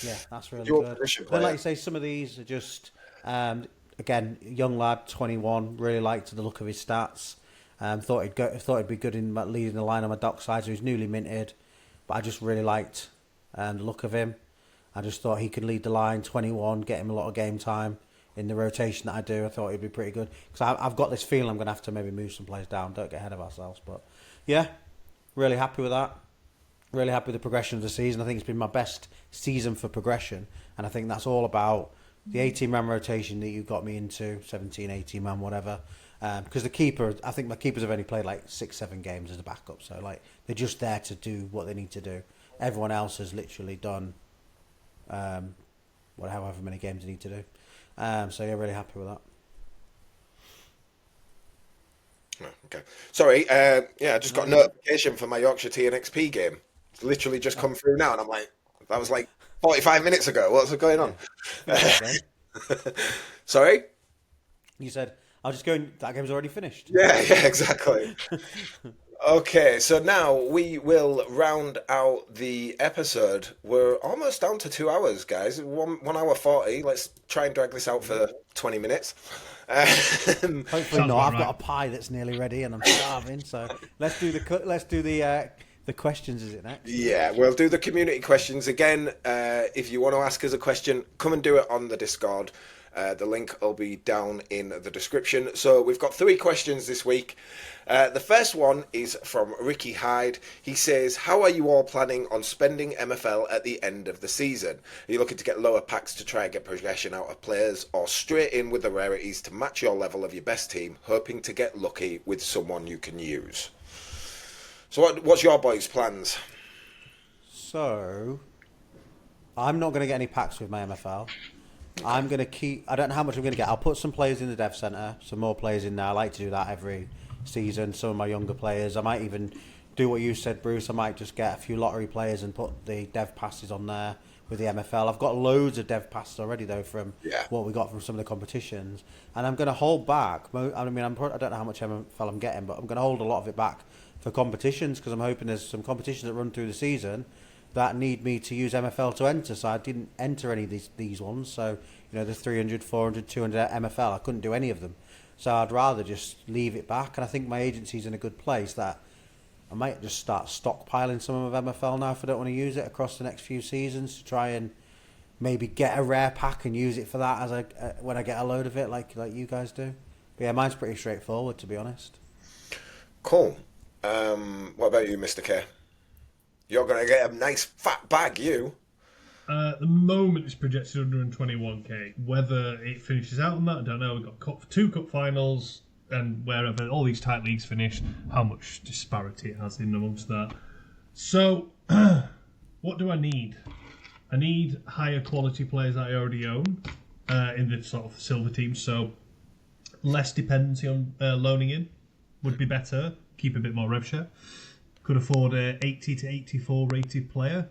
Yeah, that's really dual good. Position then, like you say, some of these are just, again, young lad, 21. Really liked the look of his stats. Thought he'd be good in leading the line on my dock side. So he's newly minted, but I just really liked the look of him. I just thought he could lead the line, 21, get him a lot of game time in the rotation that I do. I thought he'd be pretty good. Because I've got this feeling I'm going to have to maybe move some players down. Don't get ahead of ourselves. But yeah, really happy with that. Really happy with the progression of the season. I think it's been my best season for progression. And I think that's all about the 18-man rotation that you got me into, 17, 18-man, whatever. Because the keeper, I think my keepers have only played like 6-7 games as a backup. So like they're just there to do what they need to do. Everyone else has literally done however many games they need to do. So yeah, really happy with that. Oh, okay. Sorry, I just got a notification for my Yorkshire Tea XP game. It's literally just come through now, and I'm like, that was like 45 minutes ago. What's going on? Sorry? You said, I'll just go, that game's already finished. Yeah, exactly. Okay, so now we will round out the episode. We're almost down to 2 hours, guys. 1 hour 40. Let's try and drag this out for 20 minutes. Hopefully not. I've got a pie that's nearly ready and I'm starving. So let's do the questions. Is it next? Yeah, we'll do the community questions again. If you want to ask us a question, come and do it on the Discord. The link will be down in the description. So we've got 3 questions this week. The first one is from Ricky Hyde. He says, how are you all planning on spending MFL at the end of the season? Are you looking to get lower packs to try and get progression out of players, or straight in with the rarities to match your level of your best team, hoping to get lucky with someone you can use? So what's your boys' plans? So, I'm not going to get any packs with my MFL. I'm going to keep... I don't know how much I'm going to get. I'll put some players in the dev centre, some more players in there. I like to do that every season. Some of my younger players. I might even do what you said, Bruce. I might just get a few lottery players and put the dev passes on there with the MFL. I've got loads of dev passes already though from Yeah. what we got from some of the competitions, and I'm going to hold back. I mean, I don't know how much MFL I'm getting, but I'm going to hold a lot of it back for competitions because I'm hoping there's some competitions that run through the season that need me to use MFL to enter. So I didn't enter any of these ones. So the 300, 400, 200 MFL, I couldn't do any of them. So I'd rather just leave it back, and I think my agency's in a good place that I might just start stockpiling some of MFL now if I don't want to use it across the next few seasons to try and maybe get a rare pack and use it for that as when I get a load of it, like you guys do. But yeah, mine's pretty straightforward, to be honest. Cool. What about you, Mr. K? You're going to get a nice fat bag, you. At the moment, it's projected 121k. Whether it finishes out on that, I don't know. We've got two cup finals, and wherever all these tight leagues finish, how much disparity it has in amongst that. So, what do I need? I need higher quality players that I already own in the sort of silver team. So, less dependency on loaning in would be better. Keep a bit more rev share. Could afford a 80 to 84 rated player.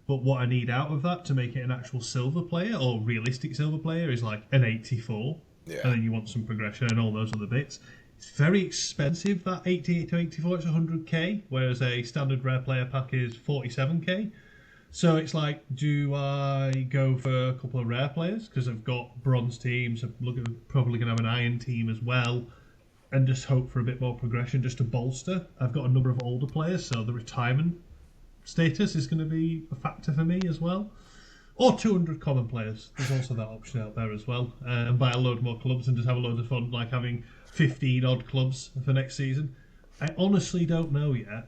But what I need out of that to make it an actual silver player or realistic silver player is like an 84. Yeah. And then you want some progression and all those other bits. It's very expensive, that 88 to 84. It's 100k, whereas a standard rare player pack is 47k. So it's like, do I go for a couple of rare players? Because I've got bronze teams. I'm probably going to have an iron team as well. And just hope for a bit more progression just to bolster. I've got a number of older players, so the retirement status is going to be a factor for me as well. Or 200 common players. There's also that option out there as well. And buy a load more clubs and just have a load of fun, like having 15 odd clubs for next season. I honestly don't know yet.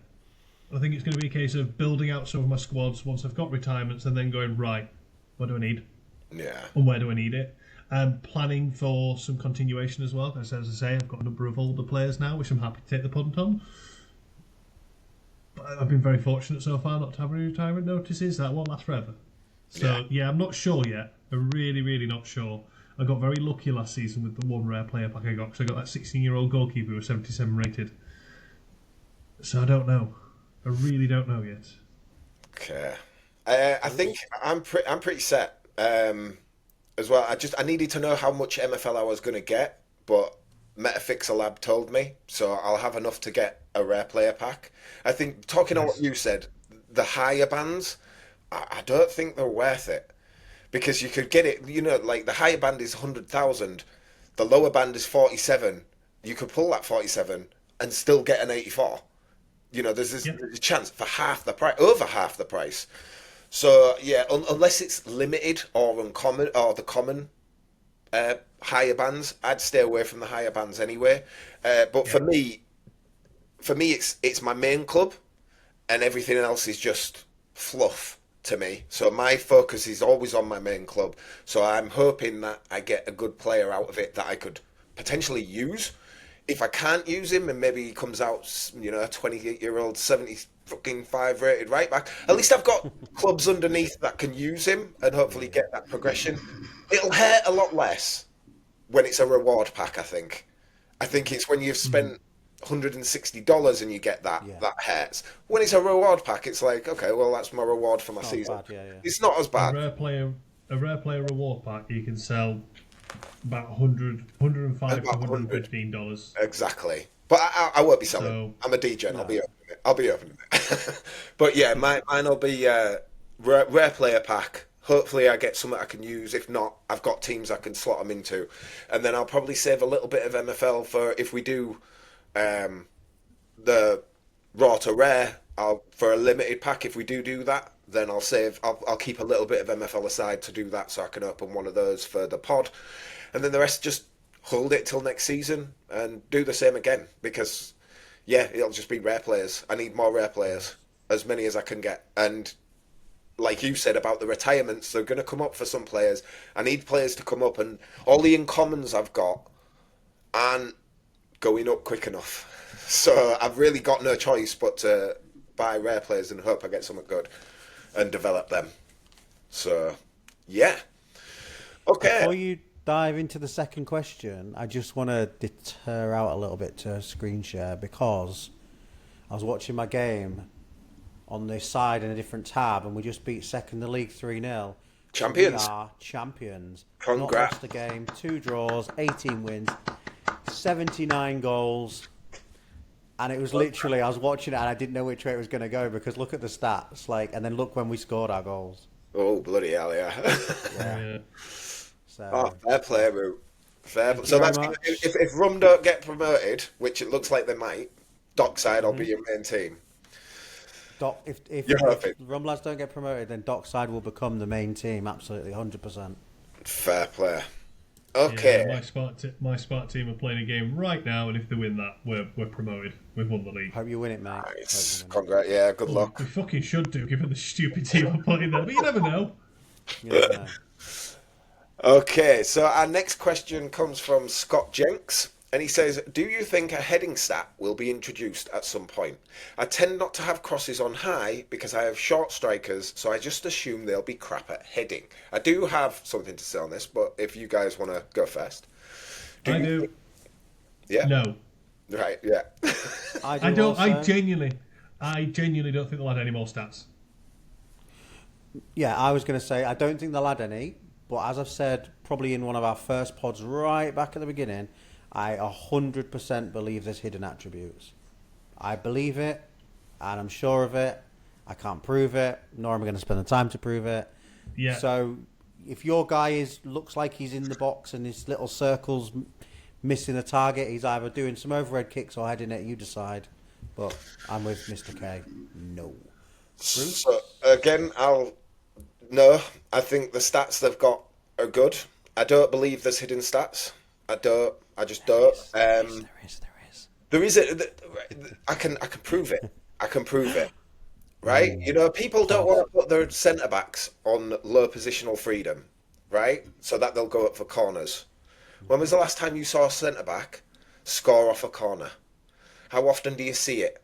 I think it's going to be a case of building out some of my squads once I've got retirements and then going, right, what do I need? Yeah. And where do I need it? And planning for some continuation as well. As I say, I've got a number of older players now, which I'm happy to take the punt on. But I've been very fortunate so far not to have any retirement notices. That won't last forever. So, yeah, I'm not sure yet. I'm really, really not sure. I got very lucky last season with the one rare player pack I got, because I got that 16-year-old goalkeeper who was 77 rated. So I don't know. I really don't know yet. Okay. I think I'm pretty set as well. I needed to know how much MFL I was going to get, but Metafixer Lab told me, so I'll have enough to get a rare player pack. I think, talking on what you said, the higher bands, I don't think they're worth it, because you could get it, like the higher band is 100,000, the lower band is 47. You could pull that 47 and still get an 84. There's a chance for half the price, over half the price. So yeah, unless it's limited or uncommon or the common higher bands, I'd stay away from the higher bands anyway. But for me, it's my main club, and everything else is just fluff to me. So my focus is always on my main club. So I'm hoping that I get a good player out of it that I could potentially use. If I can't use him and maybe he comes out, a 28-year-old, 75 rated right back, at least I've got clubs underneath that can use him and hopefully get that progression. It'll hurt a lot less when it's a reward pack, I think. I think it's when you've spent $160 and you get that hurts. When it's a reward pack, it's like, okay, well, that's my reward for my season. Bad, yeah. It's not as bad. A rare player reward pack you can sell about 105 to $115. Exactly. But I won't be selling. I'm a DJ. No. I'll be opening it. But yeah, mine will be rare player pack. Hopefully I get some that I can use. If not, I've got teams I can slot them into. And then I'll probably save a little bit of MFL for if we do the raw to rare. For a limited pack, if we do that, then I'll keep a little bit of MFL aside to do that, so I can open one of those for the pod. And then the rest, just hold it till next season and do the same again, because it'll just be rare players. I need more rare players, as many as I can get. And like you said about the retirements, they're going to come up for some players. I need players to come up, and all the uncommons I've got aren't going up quick enough. So I've really got no choice but to buy rare players and hope I get something good and develop them. So, yeah. Okay. Before you dive into the second question, I just want to deter out a little bit to screen share, because I was watching my game on the side in a different tab, and we just beat second in the league 3-0. Champions. We are champions. Congrats. Not lost a game, 2 draws, 18 wins, 79 goals. And it was literally, I was watching it and I didn't know which way it was going to go because look at the stats, and then look when we scored our goals. Oh, bloody hell, yeah. Yeah. So, Fair play, Root. Fair play. you So very that's much. if Rum don't get promoted, which it looks like they might, Dockside will be your main team. If You're hoping. Rumlads don't get promoted, then Dockside will become the main team, absolutely, 100%. Fair play. Okay. Yeah, my smart team are playing a game right now, and if they win that, we're promoted. We've won the league. Hope you win it, mate. Nice. Hope you win it. Congrats. Yeah, good luck. We fucking should do, given the stupid team I'm playing there. But you never know. You never know. Okay, so our next question comes from Scott Jenks, and he says, do you think a heading stat will be introduced at some point? I tend not to have crosses on high because I have short strikers, so I just assume they'll be crap at heading. I do have something to say on this, but if you guys want to go first. I do. Yeah? No. Right, yeah. I I don't. also. I genuinely don't think they'll add any more stats. Yeah, I was going to say, I don't think they'll add any, but as I've said, probably in one of our first pods right back at the beginning, I 100% believe there's hidden attributes. I believe it, and I'm sure of it. I can't prove it, nor am I going to spend the time to prove it. Yeah. So, if your guy looks like he's in the box and his little circle's missing a target, he's either doing some overhead kicks or heading it, you decide. But I'm with Mr. K. No. So, again, No, I think the stats they've got are good. I don't believe there's hidden stats. I just don't. There is. There is I can prove it. I can prove it. Right? You know, people don't want to put their centre backs on low positional freedom, right? So that they'll go up for corners. When was the last time you saw a centre back score off a corner? How often do you see it?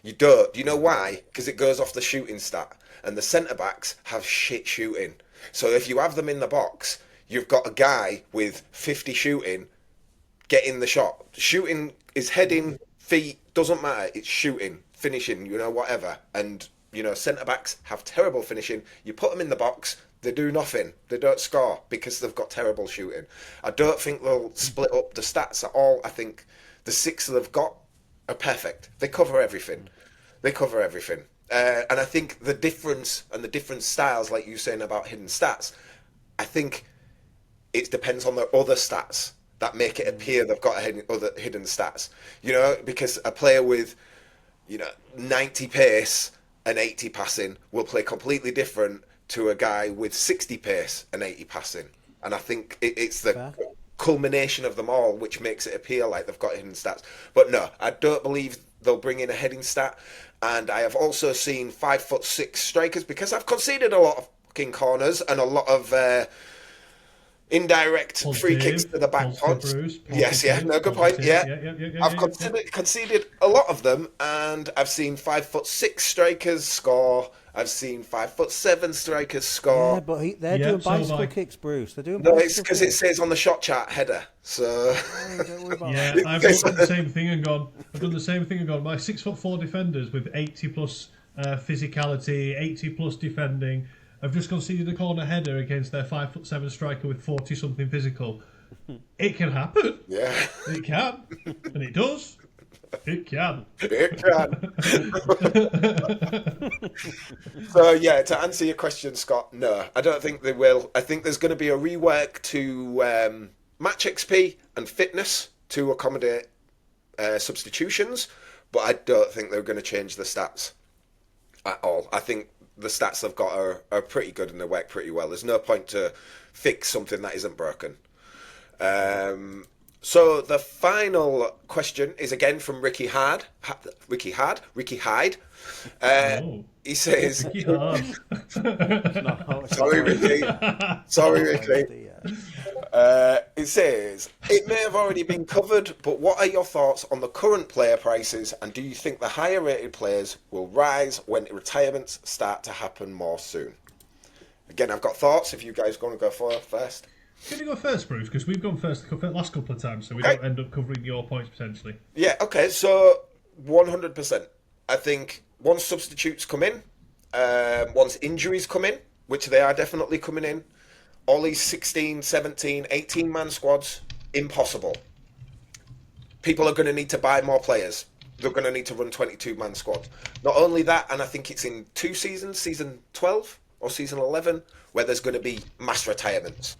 You don't. Do you know why? Because it goes off the shooting stat, and the centre backs have shit shooting. So if you have them in the box, you've got a guy with 50 shooting getting the shot. Shooting is heading, feet, doesn't matter. It's shooting, finishing, whatever. And, centre backs have terrible finishing. You put them in the box, they do nothing. They don't score because they've got terrible shooting. I don't think they'll split up the stats at all. I think the 6 that they've got are perfect. They cover everything. And I think the difference and the different styles, like you saying about hidden stats, I think it depends on their other stats that make it appear they've got other hidden stats. Because a player with, 90 pace and 80 passing will play completely different to a guy with 60 pace and 80 passing. And I think it's the culmination of them all which makes it appear like they've got hidden stats. But no, I don't believe they'll bring in a heading stat. And I have also seen 5'6" strikers, because I've conceded a lot of fucking corners and a lot of indirect free kicks to the back post. Yes, no, good point. Yeah, I've conceded a lot of them, and I've seen 5'6" strikers score. I've seen 5'7" strikers score. Yeah, but they're doing bicycle kicks, Bruce. They're doing. No, it's because it says on the shot chart header. So don't worry about yeah, that. I've done the same thing and gone. My 6'4" defenders with 80 plus physicality, 80 plus defending. I've just conceded a corner header against their 5'7" striker with 40 something physical. It can happen. Yeah, it can, and it does. It can. It can. So yeah, to answer your question, Scott, no, I don't think they will. I think there's going to be a rework to match XP and fitness to accommodate substitutions, but I don't think they're going to change the stats at all. I think the stats they've got are pretty good and they work pretty well. There's no point to fix something that isn't broken. So the final question is again from Ricky Hyde. He says, Sorry, Ricky. It says, it may have already been covered, but what are your thoughts on the current player prices, and do you think the higher rated players will rise when retirements start to happen more soon? Again, I've got thoughts if you guys want to go first. Can you go first, Bruce? Because we've gone first the last couple of times, so we don't end up covering your points potentially. Yeah, okay, so 100%. I think once substitutes come in, once injuries come in, which they are definitely coming in, all these 16, 17, 18-man squads, impossible. People are going to need to buy more players. They're going to need to run 22-man squads. Not only that, and I think it's in 2 seasons, season 12 or season 11, where there's going to be mass retirements.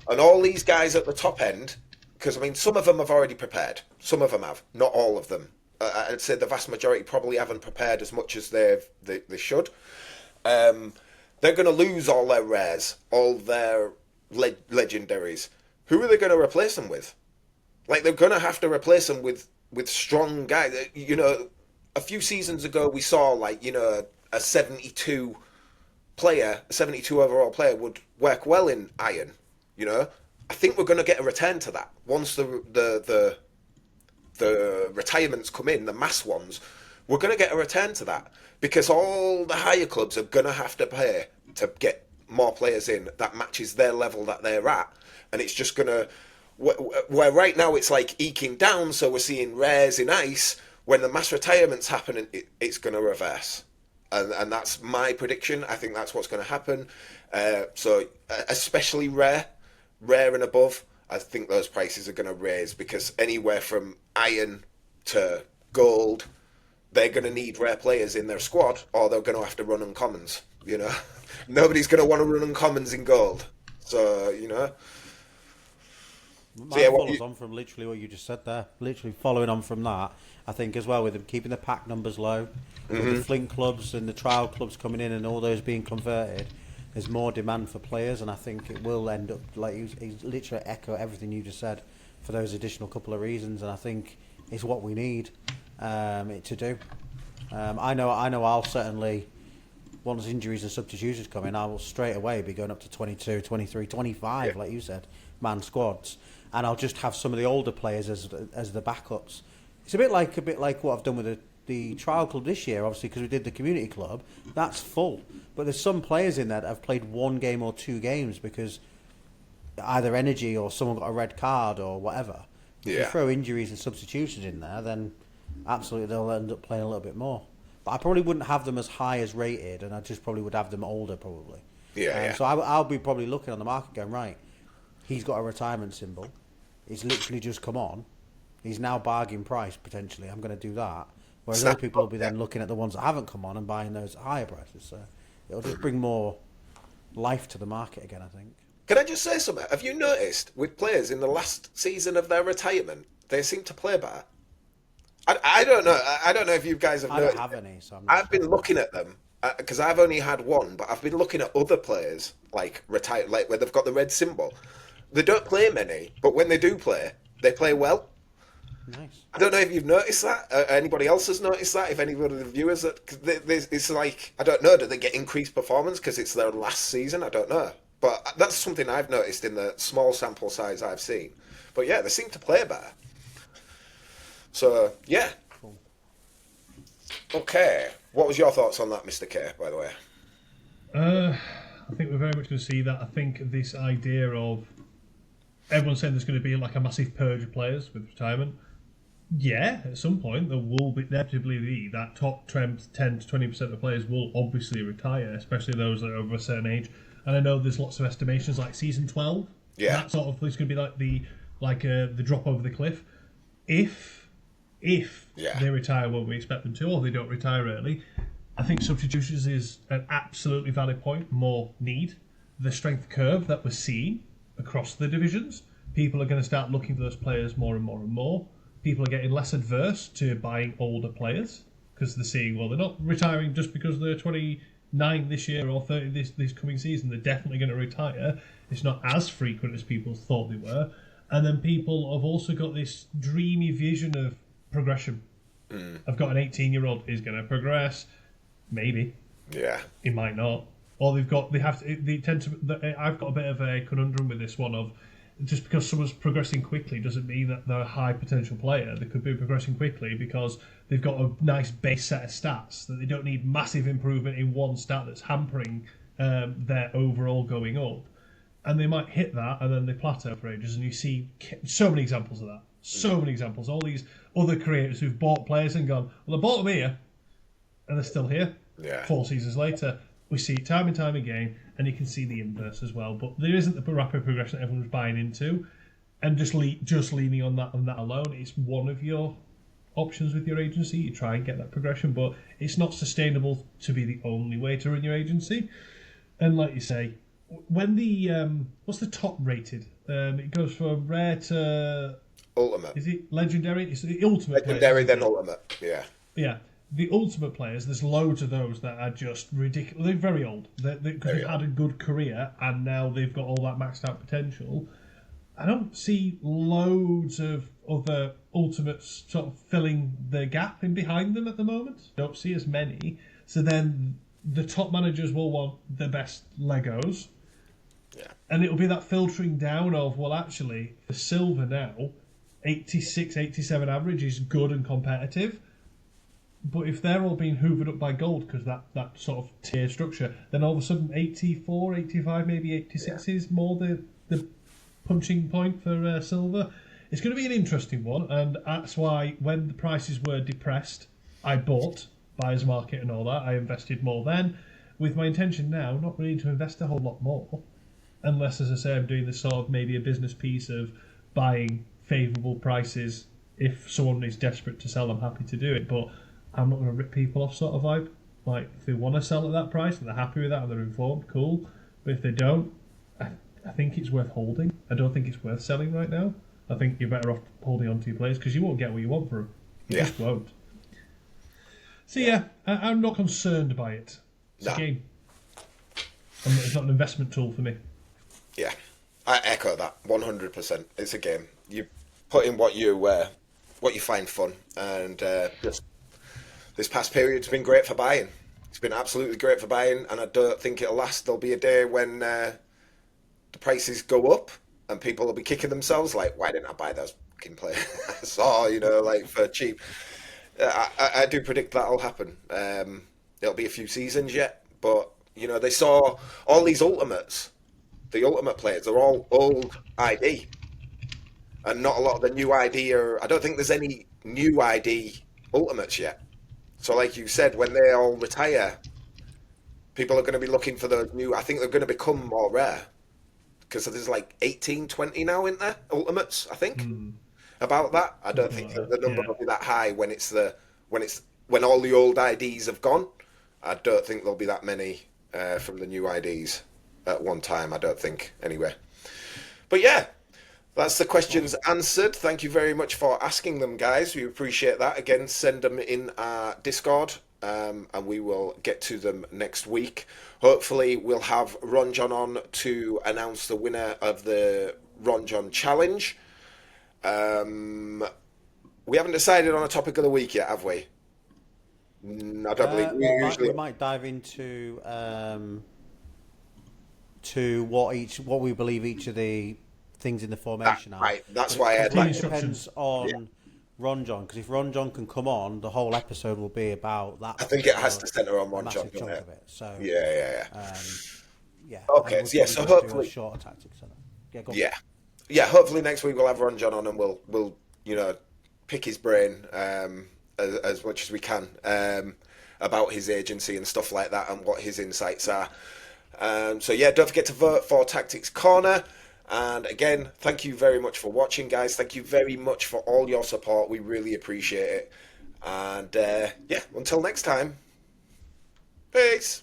And all these guys at the top end, because I mean, some of them have already prepared. Some of them have, not all of them. I'd say the vast majority probably haven't prepared as much as they should. They're going to lose all their rares, all their legendaries. Who are they going to replace them with? Like, they're going to have to replace them with strong guys. You know, a few seasons ago we saw, like, you know, a 72 overall player would work well in Iron. You know, I think we're going to get a return to that once the retirements come in, the mass ones. We're going to get a return to that because all the higher clubs are going to have to pay to get more players in that matches their level that they're at, and it's just going to. Where right now it's like eking down, so we're seeing rares in ice. When the mass retirements happen, it's going to reverse, and that's my prediction. I think that's what's going to happen. So especially rare and above, I think those prices are going to raise because anywhere from iron to gold, they're going to need rare players in their squad, or they're going to have to run uncommons. You know, nobody's going to want to run uncommons in gold. So you know. Mine follows on from literally what you just said there. Literally following on from that, I think as well with them keeping the pack numbers low, with the Flint clubs and the trial clubs coming in and all those being converted, there's more demand for players, and I think it will end up like he's literally echo everything you just said for those additional couple of reasons, and I think it's what we need it to do. I know I'll certainly, once injuries and substitutions come in, I will straight away be going up to 22, 23, 25, like you said, man squads. And I'll just have some of the older players as the backups. It's a bit like what I've done with the trial club this year, obviously, because we did the community club. That's full. But there's some players in there that have played 1 game or 2 games because either energy or someone got a red card or whatever. If you throw injuries and substitutions in there, then absolutely they'll end up playing a little bit more. But I probably wouldn't have them as high as rated, and I just probably would have them older, probably. So I'll be probably looking on the market going, right, he's got a retirement symbol. He's literally just come on. He's now bargain price, potentially. I'm going to do that. Whereas other people will be then looking at the ones that haven't come on and buying those at higher prices. So it'll just bring more life to the market again, I think. Can I just say something? Have you noticed with players in the last season of their retirement, they seem to play better? I don't know. I don't know if you guys have noticed. I don't have any, so I've been looking at them because I've only had one, but I've been looking at other players like where they've got the red symbol. They don't play many, but when they do play, they play well. Nice. I don't know if you've noticed that. Anybody else has noticed that? If anybody of the viewers, it's like, I don't know, do they get increased performance because it's their last season? I don't know. But that's something I've noticed in the small sample size I've seen. But yeah, they seem to play better. So, yeah. Cool. Okay. What was your thoughts on that, Mr. K, by the way? I think we're very much going to see that. I think this idea of everyone's saying there's going to be like a massive purge of players with retirement. Yeah, at some point there will be inevitably be that top 10 to 20% of players will obviously retire, especially those that are over a certain age. And I know there's lots of estimations like season 12. Yeah. That sort of is going to be like the drop over the cliff. If they retire when we expect them to, or they don't retire early, I think substitutions is an absolutely valid point. More need. The strength curve that we're seeing across the divisions, people are going to start looking for those players more and more and more. People are getting less adverse to buying older players because they're seeing, well, they're not retiring just because they're 29 this year or 30 this coming season. They're definitely going to retire. It's not as frequent as people thought they were. And then people have also got this dreamy vision of progression. I've got an 18-year-old who's going to progress. Maybe. Yeah. He might not. Or I've got a bit of a conundrum with this one of, just because someone's progressing quickly doesn't mean that they're a high potential player. They could be progressing quickly because they've got a nice base set of stats that they don't need massive improvement in one stat that's hampering their overall going up. And they might hit that and then they plateau for ages, and you see so many examples of that. So many examples. All these other creators who've bought players and gone, well, I bought them here, and they're still here. Yeah. 4 seasons later, we see it time and time again, and you can see the inverse as well. But there isn't the rapid progression that everyone's buying into, and just leaning on that alone. It's one of your options with your agency. You try and get that progression, but it's not sustainable to be the only way to run your agency. And like you say, when the what's the top rated? It goes from rare to Ultimate. is it legendary? It's the ultimate. Legendary, players, then ultimate. Yeah. Yeah. The ultimate players, there's loads of those that are just ridiculous. They're very old because they've had a good career and now they've got all that maxed out potential. I don't see loads of other ultimates sort of filling the gap in behind them at the moment. Don't see as many. So then the top managers will want the best Legos. Yeah. And it'll be that filtering down of, well, actually, for silver now, 86, 87 average is good and competitive. But if they're all being hoovered up by gold because that sort of tier structure, then all of a sudden 84, 85, maybe 86 is more the punching point for silver. It's going to be an interesting one, and that's why when the prices were depressed, I bought buyer's market and all that. I invested more then, with my intention now not really to invest a whole lot more, unless, as I say, I'm doing this sort of maybe a business piece of buying favourable prices. If someone is desperate to sell, I'm happy to do it, but I'm not going to rip people off sort of vibe. Like, if they want to sell at that price and they're happy with that and they're informed, cool. But if they don't, I think it's worth holding. I don't think it's worth selling right now. I think you're better off holding on to your players because you won't get what you want for them. You just won't. So yeah, I'm not concerned by it. It's a game. It's not an investment tool for me. Yeah, I echo that 100%. It's a game. You put in what you find fun, and just this past period's been great for buying. It's been absolutely great for buying, and I don't think it'll last. There'll be a day when the prices go up, and people will be kicking themselves like, "Why didn't I buy those fucking players I saw, like for cheap?" I do predict that'll happen. It'll be a few seasons yet, but they saw all these ultimates. The ultimate players are all old ID, and not a lot of the new ID I don't think there's any new ID ultimates yet. So, like you said, when they all retire, people are going to be looking for those new. I think they're going to become more rare because there's like 18, 20 now, isn't there? Ultimates, I think. About that, I don't think the number will be that high when when all the old IDs have gone. I don't think there'll be that many from the new IDs at one time. I don't think anyway. But yeah, that's the questions answered. Thank you very much for asking them, guys. We appreciate that. Again, send them in our Discord, and we will get to them next week. Hopefully, we'll have Ron John on to announce the winner of the Ron John Challenge. We haven't decided on a topic of the week yet, have we? I don't believe we might dive into to what we believe each of the things in the formation are. Right, that's why I'd like. It depends on Ron John, because if Ron John can come on, the whole episode will be about that. I think it has to centre on Ron John, chunk of it. So yeah. Okay, so hopefully shorter tactics. Yeah, hopefully next week we'll have Ron John on and we'll pick his brain as much as we can about his agency and stuff like that and what his insights are. So yeah, don't forget to vote for Tactics Corner. And again, thank you very much for watching, guys. Thank you very much for all your support. We really appreciate it. And until next time, peace.